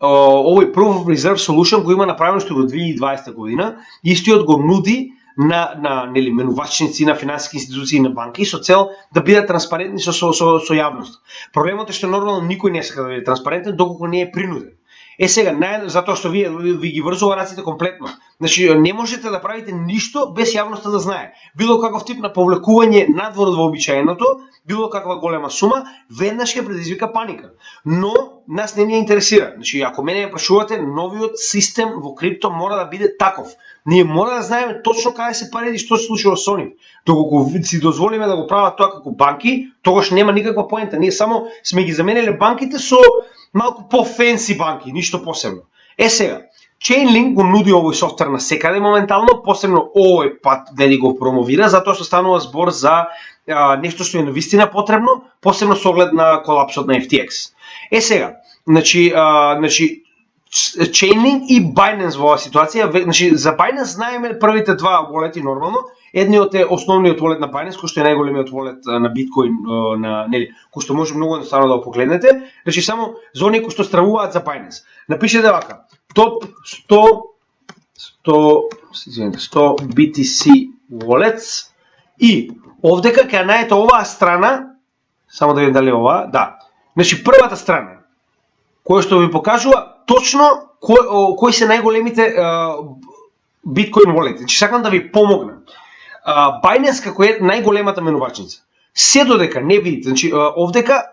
овој Proof of Reserve Solution го има направено што во 2020 година, истиот го нуди на нели менувачници, на финансиски институции, на банки со цел да бидат транспарентни со јавност. Проблемот е што нормално никој не сака да биде транспарентен доколку не е принуден. Сега, затоа што ви ги врзува раците комплетно. Значи, не можете да правите ништо без јавноста да знае. Било каков тип на повлекување надвор од вообичаеното, било каква голема сума, веднаш ќе предизвика паника. Но нас не ни интересира. Значи, ако мене ја прашувате, новиот систем во крипто мора да биде таков. Ние мора да знаеме точно каде се пари и што се случува со нив. Доколку си дозволиме да го прават тоа како банки, тогаш нема никаква поента. Ние само сме ги замениле банките со малку по-фенси банки, ништо посебно. Сега, Chainlink го нуди овој софтвер на секаде моментално, посебно овој пат дали го промовира, затоа што станува збор за нешто што е навистина потребно, посебно со оглед на колапсот на FTX. Сега, значи Chainlink и Binance во оваа ситуација, значи за Binance знаеме првите два волети нормално. Едниот е основниот волет на Binance, кој што е најголемиот волет на Bitcoin, нели, кој што може многу едноставно да го погледнете. Значи само за оние кои што стравуваат за Binance. Напишете вака: топ 100 BTC wallets и овдека ќе најдете оваа страна, само да видам дали оваа, да. Значи првата страна која што ви покажува точно кои се најголемите Bitcoin wallet. Значи сакам да ви помогнам. Binance како е најголемата менувачница. Се додека не видите, значи овдека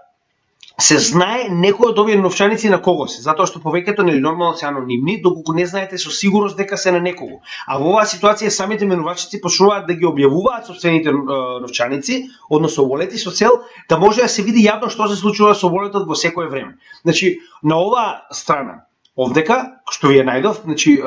се знае некој од овие новчаници на кого се, затоа што повеќето нели нормално се анонимни, доколку не знаете со сигурност дека се на некого. А во оваа ситуација самите менувачници почнуваат да ги објавуваат сопствените новчаници, односно волети, со цел да може да се види јавно што се случува со волетот во секое време. Значи на оваа страна овдека, што ви ја најдов, значи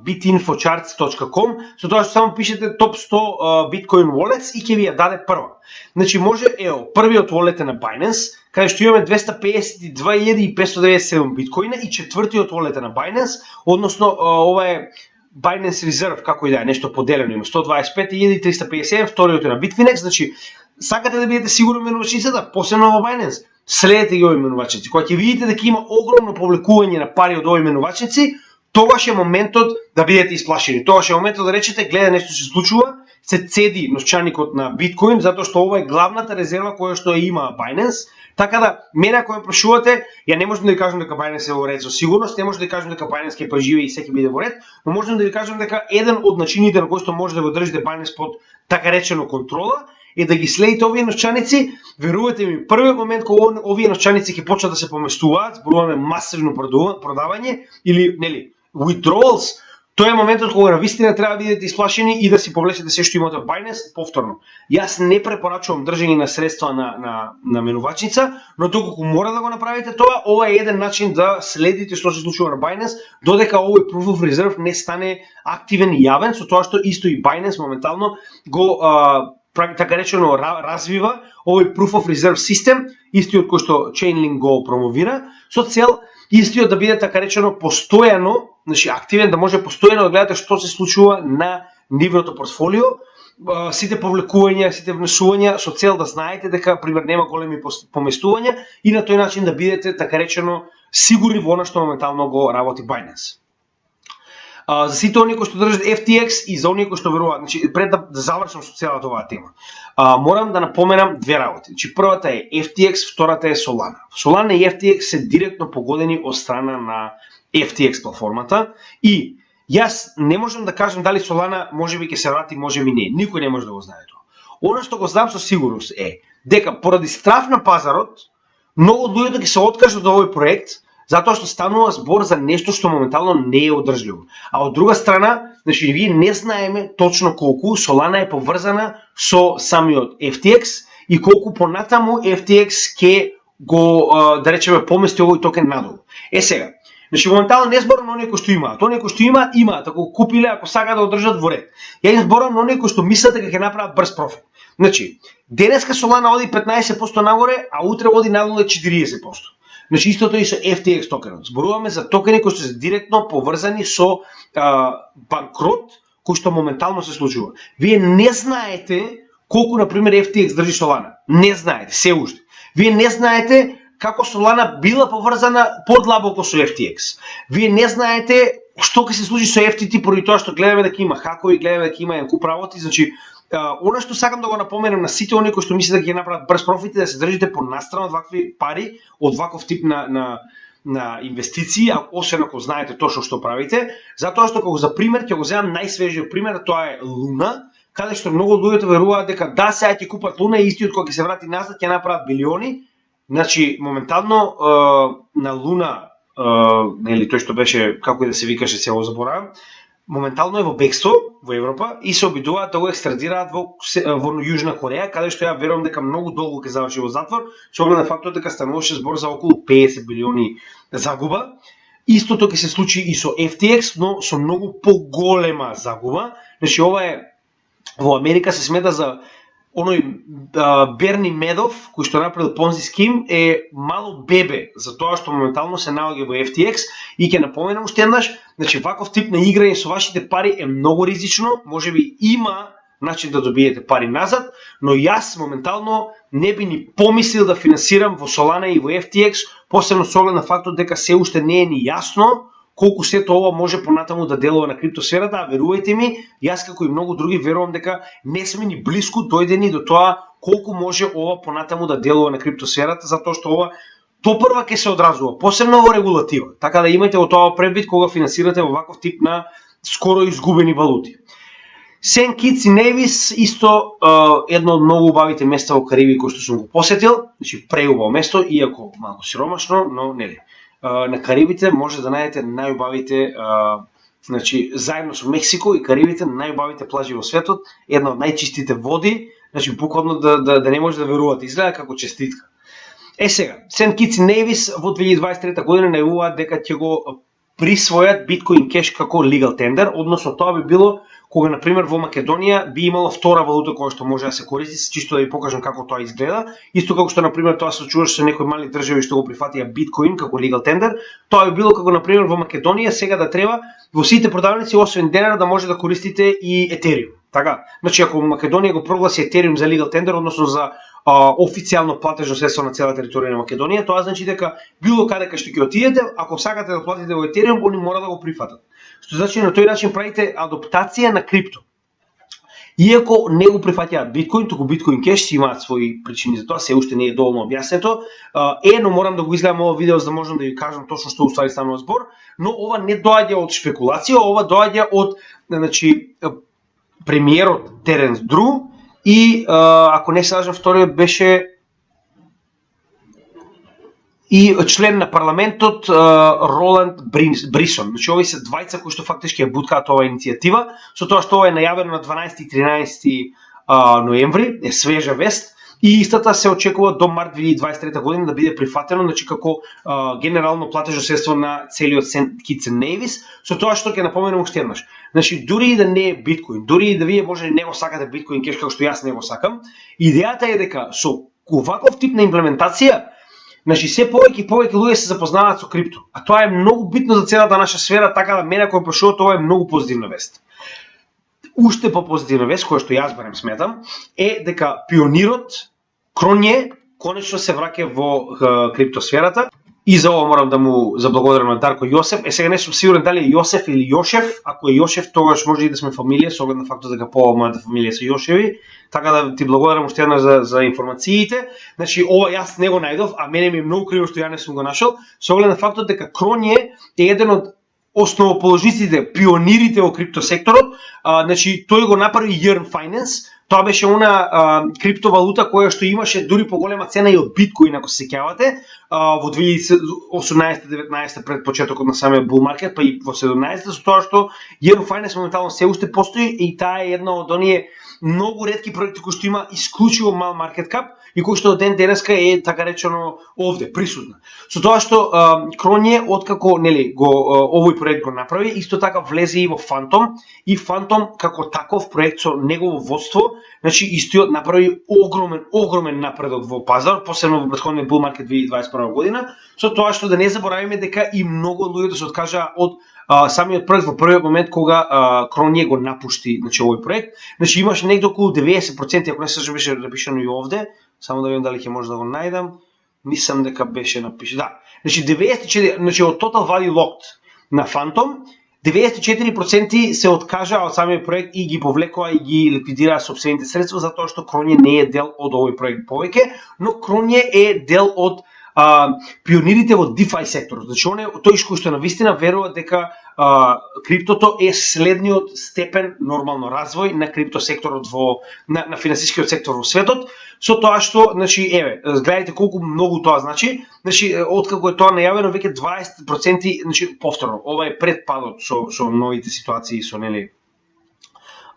bitinfocharts.com, со тоа што само пишете топ 100 Bitcoin wallets и ќе ви ја даде прва. Значи може, првиот wallet е на Binance, каде што имаме 252.597 биткоина и четвртиот wallet е на Binance, односно ова е Binance Reserve, како и да е, нешто поделено има 125.357, вториот е на Bitfinex, значи сакате да бидете сигурни менувачницата, посебно во Binance, следете ги овие менувачници. Кога ќе видите дека има огромно повлекување на пари од овие менувачници, тогаш е моментот да бидете исплашени. Тогаш е моментот да речете, гледа, нешто се случува, се цеди новчаникот на биткоин, затоа што ова е главната резерва која што ја има Binance. Така да, мене ако ме прашувате, ја не можам да ви кажам дека Binance е во ред со сигурност, не можам да ви кажам дека Binance ќе преживее и секи биде во ред, но можам да ви кажам дека еден од начините на кои што може да го држите Binance под така речено контрола е да ги следите овие новчаници. Верувате ми, првиот момент кога овие новчаници ќе почнат да се поместуваат, зборуваме масивно продавање или нели withdrawals, тоа е моментот кога навистина треба да бидете исплашени и да си повлечете се што имате во Binance. Повторно, јас не препорачувам држење на средства на менувачница, но доколку мора да го направите тоа, ова е еден начин да следите што се случува на Binance, додека овој Proof of Reserve не стане активен и јавен, со тоа што исто и Binance моментално го така речено развива овој Proof of Reserve систем, истиот кој што Chainlink го промовира, со цел истиот да биде така речено постојано, значи активен, да може постојано да гледате што се случува на нивното портфолио, сите повлекувања, сите внесувања, со цел да знаете дека пример нема големи поместувања и на тој начин да бидете така речено сигурни во она што моментално го работи Binance. За сите оние кои што држат FTX и за оние кои што веруваат, значи пред да завршам со целата оваа тема, морам да напоменам две работи. Значи првата е FTX, втората е Solana. Solana и FTX се директно погодени од страна на FTX платформата и јас не можам да кажам дали Solana можеби ќе се врати, можеби не. Никој не може да го знае тоа. Она што го знам со сигурност е дека поради страф на пазарот, многу од луѓето ќе се откажат од овој проект, затоа што станува збор за нешто што моментално не е одржливо. А од друга страна, значи вие не знаеме точно колку Solana е поврзана со самиот FTX и колку понатаму FTX ќе го да речеме помести овој токен надолу. Сега, значи моментално не зборам на оние кои што имаат. Оние кои што имаат, ако купиле, ако сакаат да одржат во ред. Ја им зборам на оние кои што мислат дека ќе направат брз профит. Значи, денеска Solana оди 15% нагоре, а утре оди надолу 40%. Значи истото и со FTX токенот. Зборуваме за токени кои што се директно поврзани со банкрот кој што моментално се случува. Вие не знаете колку на пример FTX држи Solana. Не знаете се уште. Вие не знаете како Solana била поврзана подлабоко со FTX. Вие не знаете што ќе се случи со FTT поради тоа што гледаме дека има хакови, гледаме дека има куп работи, значи она што сакам да го напоменам на сите оние кои што мислат дека ќе направат брз профит да се држите понастрана од вакви пари, од ваков тип на инвестиции, освен ако знаете точно што правите, затоа што како за пример ќе го земам најсвежиот пример, тоа е Луна, каде што многу луѓето веруваат дека да сега ќе купат Луна и истиот кога ќе се врати назад ќе направат билиони. Значи моментално на Луна, нели тој што беше како и да се викаше, се го заборавам, моментално е во бегство во Европа и се обидуваат да го екстрадираат во Јужна Кореја, каде што ја верувам дека многу долго ќе заврши во затвор, со оглед на фактот дека стануваше збор за околу 50 билиони загуба. Истото ќе се случи и со FTX, но со многу поголема загуба. Значи ова е во Америка се смета за оној Берни Медов, кој што направил Ponzi scheme, е мало бебе за тоа што моментално се наоѓа во FTX и ќе напоменам уште еднаш, значи ваков тип на играње со вашите пари е многу ризично, можеби има начин да добиете пари назад, но јас моментално не би ни помислил да финансирам во Solana и во FTX, посебно со оглед на фактот дека се уште не е ни јасно колку сето ова може понатаму да делува на криптосферата, а верувајте ми, јас како и многу други верувам дека не сме ни блиску дојдени до тоа колку може ова понатаму да делува на криптосферата, затоа што ова топрва ќе се одразува, посебно во регулатива. Така да имајте во тоа предвид кога финансирате во ваков тип на скоро изгубени валути. Сент Китс и Невис исто едно од многу убавите места во Кариби кои што сум го посетил, значи преубаво место, иако малку сиромашно, но нели. На Карибите може да најдете најубавите, значи заедно со Мексико и Карибите најубавите плажи во светот, една од најчистите води, значи буквално да не може да верувате, изгледа како честитка. Сега, Сент Китс и Невис во 2023 година најавуваат дека ќе го присвојат Bitcoin Cash како legal tender, односно тоа би било кога, например, во Македонија би имало втора валута која што може да се користи, чисто да ви покажам како тоа изгледа. Исто како што, например, тоа се случуваше со некои мали држави што го прифатија биткоин како legal tender, тоа би било како, например, во Македонија сега да треба во сите продавници освен денар да може да користите и Ethereum. Така, значи ако Македонија го прогласи Ethereum за legal tender, односно за официјално платежно средство на цела територија на Македонија, тоа значи дека било каде кај што ќе отидете, ако сакате да платите во Ethereum, они мора да го прифатат. Што значи на тој начин правите адаптација на крипто. Иако не го прифаќаат биткоин, туку Bitcoin Cash си имаат своји причини за тоа, се уште не е доволно објаснето. Но морам да го изгледам ова видео за да можам да ви кажам точно што уствари станува збор, но ова не доаѓа од шпекулација, ова доаѓа од, значи, премиерот Теренс Дру и ако не се лажам вториот беше и член на парламентот Роланд Брисон. Значи овие се двајца кои што фактички ја буткаат оваа иницијатива, со тоа што ова е најавено на 12 и 13 ноември, е свежа вест. И истата се очекува до март 2023 година да биде прифатено, значи како генерално платежно средство на целиот Kitts and Nevis, со тоа што ќе напоменам уште еднаш. Значи дури и да не е биткоин, дури и да вие може не го сакате биткоин кеш како што јас не го сакам, идејата е дека со оваков тип на имплементација, значи се повеќе и повеќе луѓе се запознаваат со крипто. А тоа е многу битно за целата наша сфера, така да мене кој прошува тоа е многу позитивна вест. Уште по-позитивна вест, која што јас барем сметам, е дека пионирот Кронје конечно се враќа во криптосферата. И за ова морам да му заблагодарам на Дарко Јосеф. Сега не сум сигурен дали е Јосеф или Јошев. Ако е Јошев, тогаш може и да сме фамилија, со оглед на фактот дека мојата фамилија се Јошеви. Така да ти благодарам уште еднаш за информациите. Значи ова јас не го најдов, а мене ми е многу криво што ја не сум го нашол, со оглед на фактот дека Кронје е еден од основоположниците, пионирите во криптосекторот. Значи тој го направи Yearn Finance. Тоа беше она криптовалута која што имаше дури поголема цена и од биткоин, ако се сеќавате, во 2018-19 пред почетокот на самиот bull market, па и во 17 со тоа што Yearn Finance моментално се уште постои и таа е една од оние многу ретки проекти кои што има исклучиво мал market cap и кој што до ден денеска е така речено овде присутна. Со тоа што Кронје откако нели овој проект го направи, исто така влезе и во Phantom и Phantom како таков проект со негово водство, значи истиот направи огромен напредок во пазар, посебно во претходниот bull market 2021 година, со тоа што да не заборавиме дека и многу луѓе се откажаа од самиот проект во првиот момент кога Кронје го напушти, значи овој проект. Значи имаше негде околу 90%, ако не се беше напишано и овде, само да видам дали ќе може да го најдам. Мислам дека беше напишано. Да. Значи 94, значи од total value locked на Phantom, 94% се откажаа од самиот проект и ги повлекоа и ги ликвидираа сопствените средства затоа што Кронје не е дел од овој проект повеќе, но Кронје е дел од пионирите во DeFi секторот. Значи тој што навистина верува дека криптото е следниот степен нормално развој на криптосекторот на финансискиот сектор во светот, со тоа што, значи, гледайте колку многу тоа значи, откако е тоа најавено веќе 20%, значи повторно, ова е пред падот со новите ситуации со нели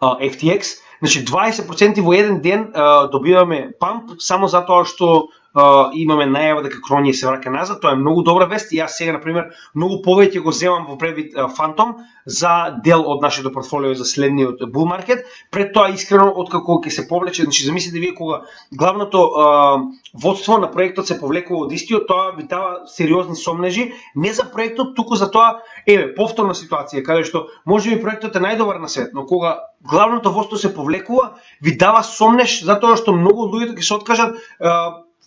FTX, значи 20% во еден ден добиваме памп само затоа што имаме најава дека Кронје се враќа назад. Тоа е многу добра вест и јас сега на пример многу повеќе го земам во предвид Phantom за дел од нашето портфолио за следниот bull market. Пред тоа искрено откако ќе се повлече, значи замислите вие кога главното водство на проектот се повлекува од истиот, тоа ви дава сериозни сомнежи не за проектот, туку за тоа повторна ситуација каде што можеби проектот е најдобар на свет, но кога главното водство се повлекува, ви дава сомнеж затоа што многу луѓе ќе се откажат.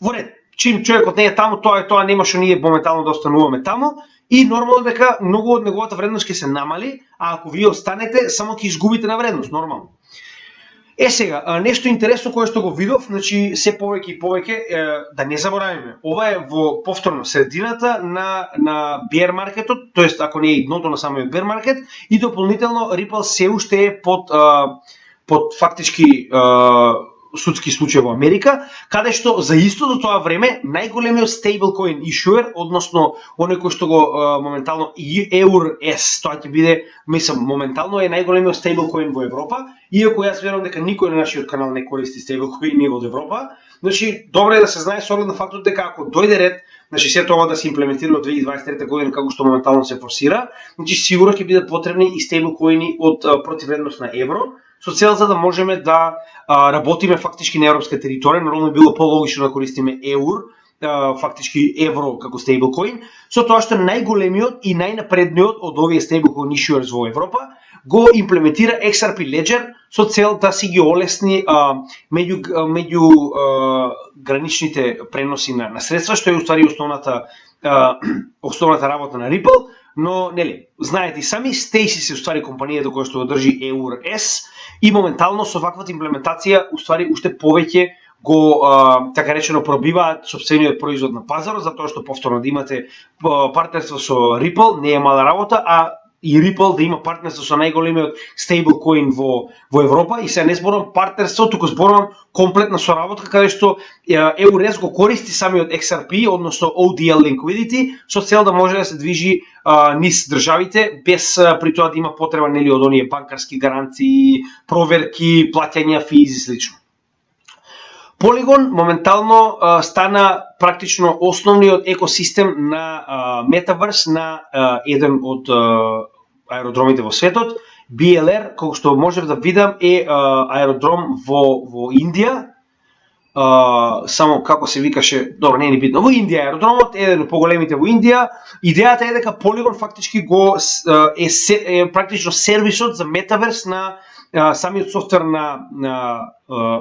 Во ред, чим човекот не е таму, тоа нема што ние моментално да остануваме таму и нормално дека многу од неговата вредност ќе се намали, а ако вие останете, само ќе изгубите на вредност, нормално. Сега, нешто интересно кое што го видов, значи се повеќе и повеќе, да не заборавиме, ова е во повторно средината на bear маркетот, тоест ако не е и дното на самиот bear маркет, и дополнително Ripple се уште е под фактички судски случај во Америка, каде што за истото тоа време најголемиот stablecoin issuer, односно оној кој што го моментално EURS, тоа ќе биде, мислам, моментално е најголемиот stablecoin во Европа, иако јас верувам дека никој на нашиот канал не користи stablecoin од Европа. Значи, добро е да се знае со оглед на фактот дека ако дојде ред, значи сето ова да се имплементира од 2023 година како што моментално се форсира, значи сигурно ќе бидат потребни и стейблкоини од противвредност на евро, со цел за да можеме да работиме фактички на европска територија. Нормално било пологично да користиме ЕУР, фактички евро како стейблкоин, со тоа што најголемиот и најнапредниот од овие стейблкоин issuers во Европа го имплементира XRP Ledger со цел да си ги олесни меѓу граничните преноси на средства, што е уствари основната работа на Ripple, но нели, знаете и сами, Stacy се уствари компанијата која што го држи EUR-S и моментално со ваквата имплементација уствари уште повеќе го така речено пробиваат сопствениот производ на пазарот, затоа што повторно да имате партнерство со Ripple не е мала работа, а и Ripple да има партнерство со најголемиот стейблкоин во Европа, и се не зборам партнерство, туку зборам комплетна соработка каде што EUR-S го користи самиот XRP, односно ODL liquidity, со цел да може да се движи низ државите без при тоа да има потреба нели од оние банкарски гаранции, проверки, плаќања, физи и слично. Polygon моментално стана практично основниот екосистем на Metaverse на еден од аеродромите во светот. BLR, како што можев да видам, е аеродром во Индија. Само како се викаше, добро, не е ни битно. Во Индија аеродромот, еден од поголемите во Индија. Идејата е дека Polygon фактички е практично сервисот за Metaverse на самиот софтвер на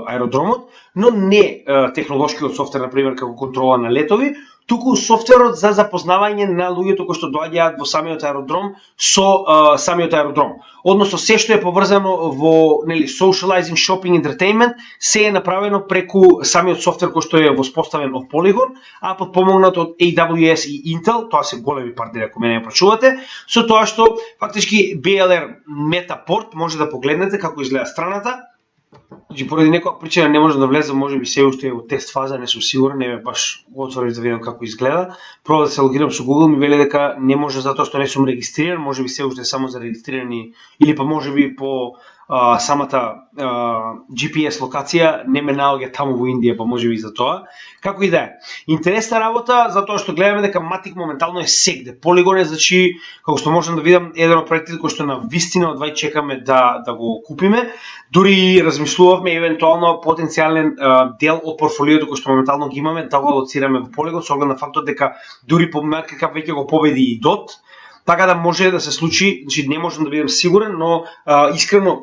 аеродромот, но не технолошкиот софтвер, например, како контрола на летови, туку софтверот за запознавање на луѓето кои што доаѓаат во самиот аеродром со самиот аеродром. Односно се што е поврзано во нели socializing, shopping, entertainment, се е направено преку самиот софтвер кој што е воспоставен од Polygon, а подпомогнат од AWS и Intel, тоа се големи партнери ако мене прашувате, со тоа што фактички BLR Metaport може да погледнете како изгледа страната. Значи, поради некоја причина не може да влезам, може би се уште е во тест фаза, не сум сигурен, не ме баш отворив да видам како изгледа. Пробав да се логирам со Google, ми вели дека не може затоа што не сум регистриран, може би се уште е само за регистрирани, или па може би по самата GPS локација не ме наоѓа таму во Индија, па може би за тоа. Како и да е. Интересна работа, затоа што гледаме дека Matic моментално е сегде. Polygon е, значи, како што можам да видам, еден од проектите кој што на вистина одвај чекаме да го купиме. Дури размислувавме евентуално потенцијален дел од портфолиото кој што моментално ги имаме да го алоцираме во Polygon, со оглед на фактот дека дури по market cap веќе го победи и DOT, така да може да се случи, значи не можам да бидам сигурен, но искрено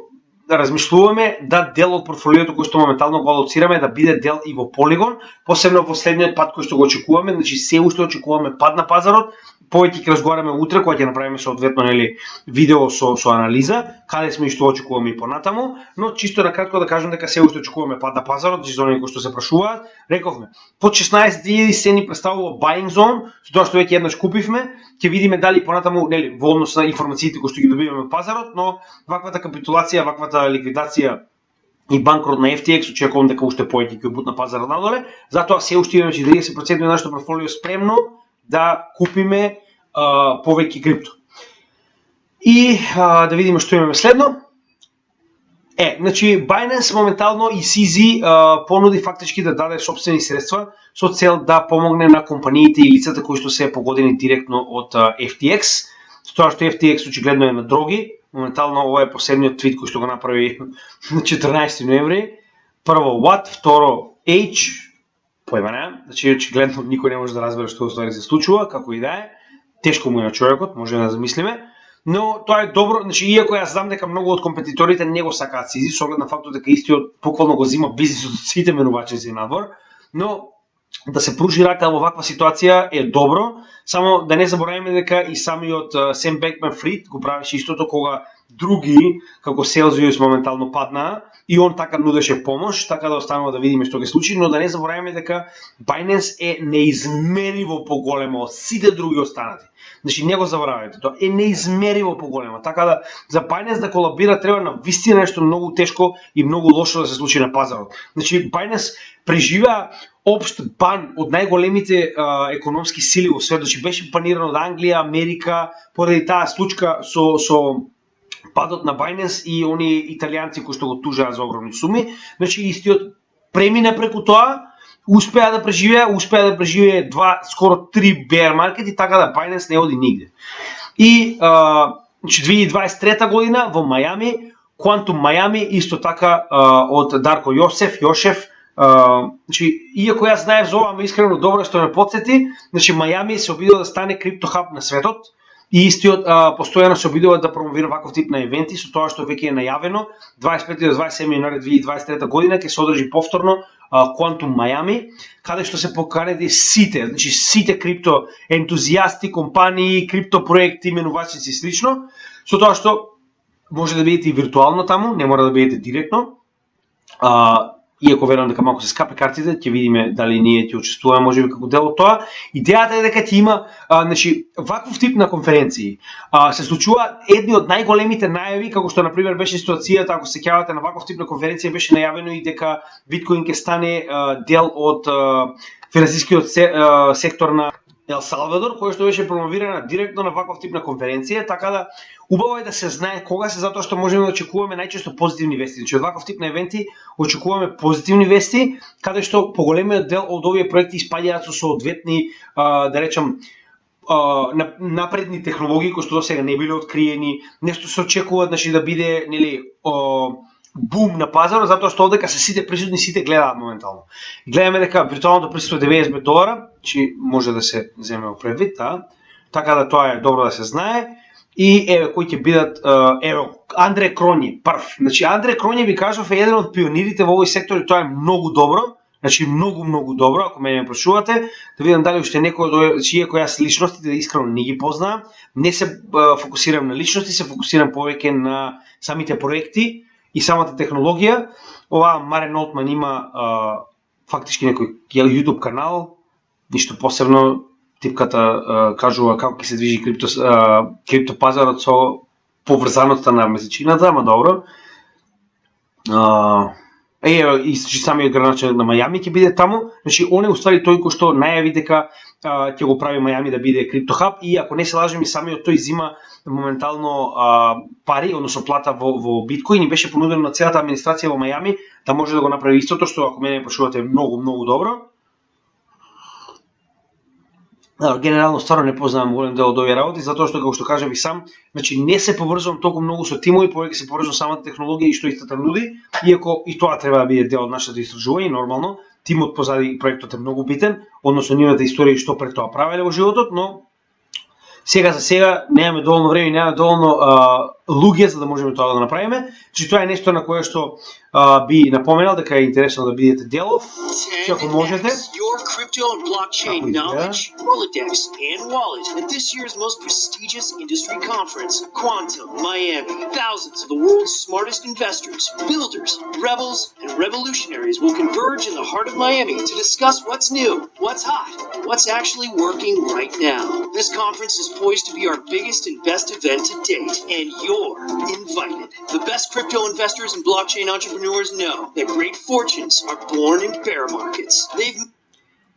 размислуваме да дел од портфолиото кој што моментално го алоцираме да биде дел и во Polygon, посебно во следниот пат кој што го очекуваме, значи се уште очекуваме пад на пазарот. Повеќе ќе разговараме утре кога ќе направиме соодветно нели видео со анализа, каде сме и што очекуваме и понатаму, но чисто на кратко да кажам дека се уште очекуваме пад на пазарот, за оние кои што се прашуваат. Рековме, под 16.000 се ни представува buying zone, со тоа што веќе еднаш купивме, ќе видиме дали понатаму нели во однос на информациите кои што ги добиваме од пазарот, но ваквата капитулација, ваквата ликвидација и банкрот на FTX очекувам дека уште повеќе ќе бутна пазарот надоле, затоа се уште имаме 30% од нашето портфолио спремно да купиме повеќе крипто. И да видиме што имаме следно. Значи Binance моментално и CZ понуди фактички да даде собствени средства со цел да помогне на компаниите и лицата кои што се погодени директно од FTX. Со тоа што FTX очигледно е на дроги, моментално ова е последниот твит кој што го направи на 14 ноември. Прво what, второ H, појма не, значи очигледно никој не може да разбере што уствари се случува, како и да е. Тешко му е на човекот, може да замислиме, но тоа е добро, значи иако јас знам дека многу од компетиторите не го сакаат CZ, со оглед на фактот дека истиот буквално го зима бизнисот од сите менувачи за надвор, но да се пружи рака во ваква ситуација е добро, само да не забораваме дека и самиот Сем Бекман-Фрид го правеше истото кога други, како Celsius моментално паднаа, и он така нудеше помош, така да останува да видиме што ќе случи, но да не забораваме дека Binance е неизмериво поголема од сите други останати. Значи не го заборавајте, тоа е неизмериво поголема, така да за Binance да колабира треба на вистина нешто многу тешко и многу лошо да се случи на пазарот. Значи Binance преживеа општ бан од најголемите економски сили во светот, значи беше баниран од Англија, Америка, поради таа случка со падот на Binance и оние италијанци кои што го тужаа за огромни суми. Значи истиот премина преку тоа, успеа да преживее 2, скоро 3 bear маркети, така да Binance не оди нигде. И 2023 година во Мајами, Quantum Miami, исто така од Дарко Јошев, иако јас знаев за ова, искрено добро што ме потсети, Мајами се обидува да стане криптохаб на светот и истиот постојано се обидува да промовира ваков тип на евенти, со тоа што веќе е најавено, 25 до 27 јануари 2023 година ќе се одржи повторно Quantum Miami, каде што се поканети сите крипто ентузијасти, компании, крипто проекти, менувачници и слично, со тоа што може да бидете и виртуално таму, не мора да бидете директно. Иако верувам дека малку се скапи картите, ќе видиме дали ние ќе учествуваме можеби како дел од тоа. Идејата е дека ќе има ваков тип на конференции. Се случува едни од најголемите најави, како што на пример беше ситуацијата, ако се сеќавате на ваков тип на конференција, беше најавено и дека биткоин ќе стане дел од финансискиот сектор на Ел Салвадор, кој што беше промовирана директно на ваков тип на конференција, така да убаво е да се знае кога се, затоа што можеме да очекуваме најчесто позитивни вести. Од ваков тип на евенти очекуваме позитивни вести, каде што поголемиот дел од овие проекти испаѓаат со соодветни, да речам, напредни технологии кои што досега не биле откриени, нешто се очекува да биде, нели, бум на пазарот, затоа што овдека се сите присутни, сите гледаат моментално. Гледаме дека виртуалното присуство е $90, че може да се земе во предвид, така да тоа е добро да се знае. И еве кои ќе бидат, Андре Кронје, прв. Андре Кронје ви кажав е еден од пионирите во овој сектор и тоа е многу добро, многу добро, ако мене ме прашувате, да видам дали уште некој од иако јас личностите искрено не ги познавам, не се фокусирам на личности, се фокусирам повеќе на самите проекти и самата технологија. Ова Марен Олтман има фактички некој YouTube канал, ништо посебно, типката кажува како ќе се движи крипто пазарот со поврзаноста на месечината, ама добро. И самиот градоначелник на Мајами ќе биде таму, он е уствари тој кој што најави дека ќе го прави Мајами да биде криптохаб, и ако не се лажем и самиот тој зима моментално пари, односно плата во биткоин, и беше понудено на целата администрација во Мајами да може да го направи истото, што ако мене прашувате многу добро. Генерално стварно не познавам голем дел од овие работи, затоа што како што кажав и сам, не се поврзувам толку многу со тимови, повеќе се поврзувам самата технологија и што истата нуди, иако и тоа треба да биде дел од нашето истражување, нормално, тимот позади проектот е многу битен, односно нивната историја и што пред тоа правеле во животот, но сега за сега немаме доволно време и немаме доволно луѓе за да можеме тоа да го направиме. Тоа е нешто на кое што би напоменал дека е интересно да бидете дел, ако можете. Your crypto and blockchain knowledge, Rolodex, and wallet at this year's most prestigious industry conference, Quantum Miami. Thousands of the world's smartest investors, builders, rebels, and revolutionaries will converge in the heart of Miami to discuss what's new, what's hot, what's actually working right now. This conference is poised to be our biggest and best event to date, and you're invited. The best crypto investors and blockchain entrepreneurs know that great fortunes are born in bear markets.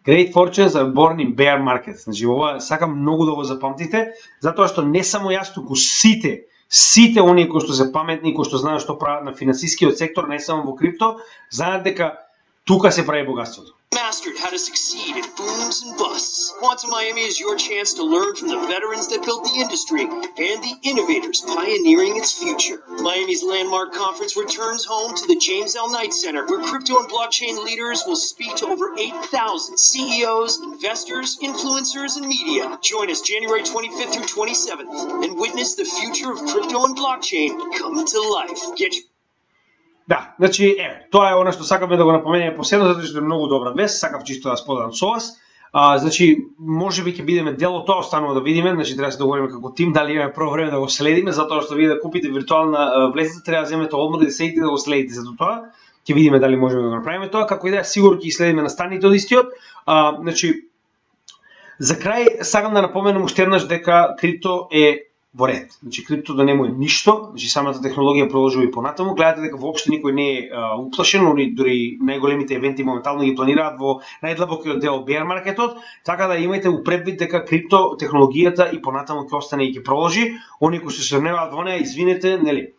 Great fortunes are born in bear markets. Ова сакам многу да го запамтите, затоа што не само јас, туку сите оние кои што се паметни, кои што знаат што прават на финансискиот сектор, не само во крипто, знаат дека тука се прави богатството. Mastered how to succeed in booms and busts. Quantum Miami is your chance to learn from the veterans that built the industry and the innovators pioneering its future. Miami's landmark conference returns home to the James L. Knight Center, where crypto and blockchain leaders will speak to over 8,000 CEOs, investors, influencers, and media. Join us January 25th through 27th and witness the future of crypto and blockchain come to life. Да, тоа е она што сакаме да го напоменеме последно, затоа што е многу добра вест, сакав чисто да споделам со вас. Можеби ќе бидеме дел од тоа, останува да видиме, треба да се договориме како тим, дали имаме прво време да го следиме, затоа што вие да купите виртуална влезница, треба да земете одмор и да седите да го следите за тоа. Ќе видиме дали можеме да го направиме тоа, како и да е, сигурно ќе следиме настаните од истиот. За крај сакам да напоменам уште еднаш дека крипто е во ред. Крипто да нема ништо, самата технологија продолжува и понатаму. Гледате дека воопшто никој не е уплашен, дури најголемите евенти моментално ги планираат во најдлабокиот дел bear маркетот, така да имајте у предвид дека крипто технологијата и понатаму ќе остане и ќе продолжи. Они кои се сомневаат во неа, извинете, нели?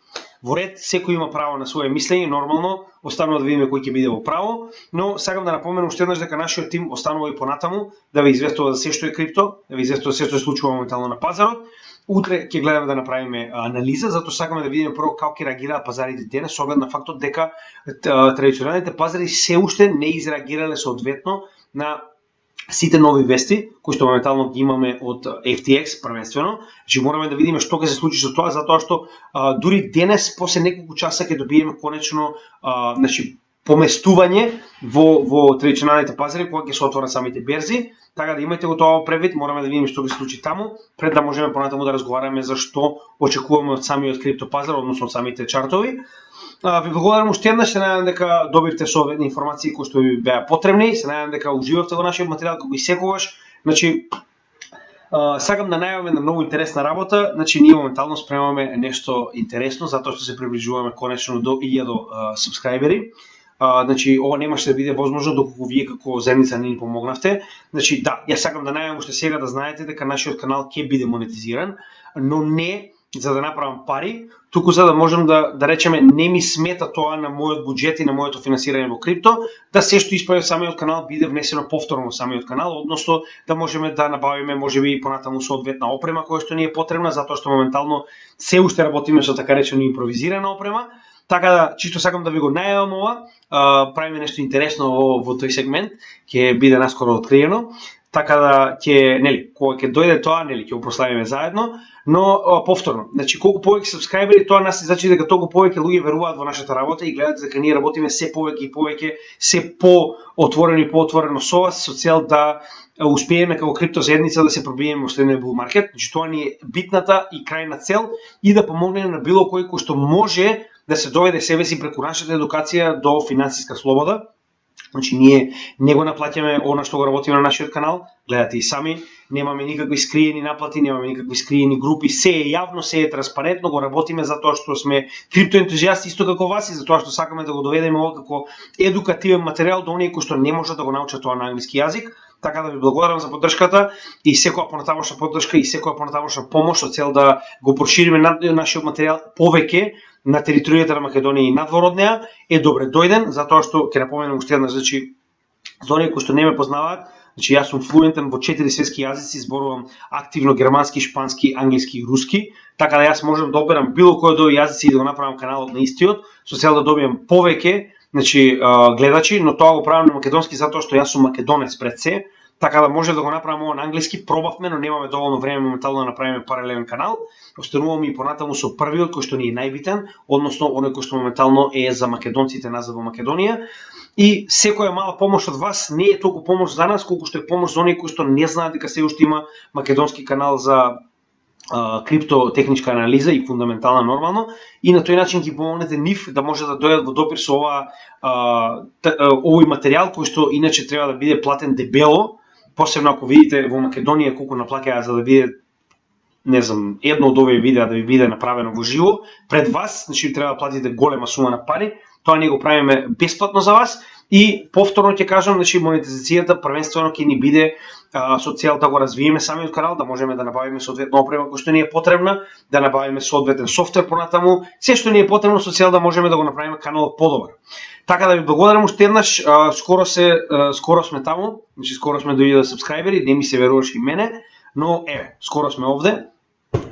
во ред, секој има право на свое мислење, нормално, останува да видиме кој ќе биде во право, но сакам да напоменам уште еднаш дека нашиот тим останува и понатаму да ви известува за се што е крипто, да ви известува за се што се случува моментално на пазарот. Утре ќе гледаме да направиме анализа, затоа сакаме да видиме прво како ќе реагираат пазарите денес, со оглед на фактот дека традиционалните пазари се уште не изреагирале соодветно на сите нови вести кои што моментално ги имаме од FTX првенствено. Значи мораме да видиме што ќе се случи со тоа, затоа што дури денес после неколку часа ќе добиеме конечно значи поместување во традиционалните пазари кога ќе се отворат самите берзи. Така да имате го тоа превид, мораме да видиме што ќе се случи таму, пред да можеме понатаму да разговараме за што очекуваме од самиот крипто пазар, односно од самите чартови. Ви благодарам уште еднаш, се надевам дека добивте соодветни информации кои што ви беа потребни, се надевам дека уживавте во нашиот материјал како и секогаш. Значи сакам да најаваме на многу интересна работа, значи ние моментално спремаме нешто интересно затоа што се приближуваме конечно до 1000 субскрајбери. Значи ова немаше да биде возможно доколку вие како земјица не ни помогнавте. Значи да, јас сакам да најавам уште сега да знаете дека нашиот канал ќе биде монетизиран, но не за да направам пари, туку за да можем да речеме не ми смета тоа на мојот буџет и на моето финансирање во крипто, да се што исправи самиот канал биде внесено повторно во самиот канал, односно да можеме да набавиме можеби понатаму соодветна опрема која што ни е потребна, затоа што моментално се уште работиме со така речено импровизирана опрема. Така да, чисто сакам да ви го најавам ова, правиме нешто интересно во тој сегмент, ќе биде наскоро откриено, така да ќе, нели, кога ќе дојде тоа, нели, ќе го прославиме заедно, но повторно, значи колку повеќе субскрајбери, тоа нас значи дека толку повеќе луѓе веруваат во нашата работа и гледаат дека ние работиме се повеќе и повеќе, се поотворено со вас, со цел да успееме како крипто заедница да се пробиеме во следниот bull market. Значи тоа ни е битната и крајна цел и да помогнеме на било кој кој што може да се доведе себе си преку нашата едукација до финансиска слобода. Значи ние не го наплаќаме она што го работиме на нашиот канал, гледате и сами, немаме никакви скриени наплати, немаме никакви скриени групи, се е јавно, се е транспарентно, го работиме затоа што сме криптоентузијасти исто како вас и затоа што сакаме да го доведеме ова како едукативен материјал до оние кои што не можат да го научат тоа на англиски јазик. Така да ви благодарам за поддршката и секоја понатамошна поддршка и секоја понатамошна помош со цел да го прошириме нашиот материјал повеќе на територијата на Македонија и надвор од неа е добре дојден, затоа што ќе напоменам уште еднаш, значи за оние кои што не ме познаваат, значи јас сум флуентен во 4 светски јазици, зборувам активно германски, шпански, англиски и руски, така да јас можам да операм било кој од овие јазици и да го направам каналот на истиот, со цел да добием повеќе, значи гледачи, но тоа го правам на македонски затоа што јас сум македонец пред се. Така да може да го направиме ова на англиски, пробавме, но немаме доволно време моментално да направиме паралелен канал. Остануваме и понатаму со првиот кој што ни е најбитен, односно оној кој што моментално е за македонците назад во Македонија. И секоја мала помош од вас не е толку помош за нас, колку што е помош за оние кои што не знаат дека се уште има македонски канал за криптотехничка анализа и фундаментална нормално, и на тој начин ги помогнете нив да може да дојдат во допир со овој материјал кој што иначе треба да биде платен дебело, посебно ако видите во Македонија колку наплаќаат за да биде, не знам, едно од овие видеа да ви биде направено во живо пред вас, значи треба да платите голема сума на пари. Тоа ние го правиме бесплатно за вас и повторно ќе кажам, значи монетизацијата првенствено ќе ни биде со цел да го развиеме самиот канал, да можеме да набавиме соодветна опрема која што ни е потребна, да набавиме соодветен софтвер понатаму, се што ни е потребно со цел да можеме да го направиме каналот подобар. Така да ви благодарам уште еднаш, скоро сме таму, значи скоро сме до 1000 субскрајбери, не ми се веруваше и мене, но еве, скоро сме овде.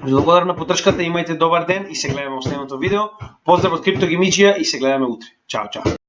Ви благодарам на поддршката, имајте добар ден и се гледаме во следното видео. Поздрав од Криптогемиџија и се гледаме утре. Чао, чао.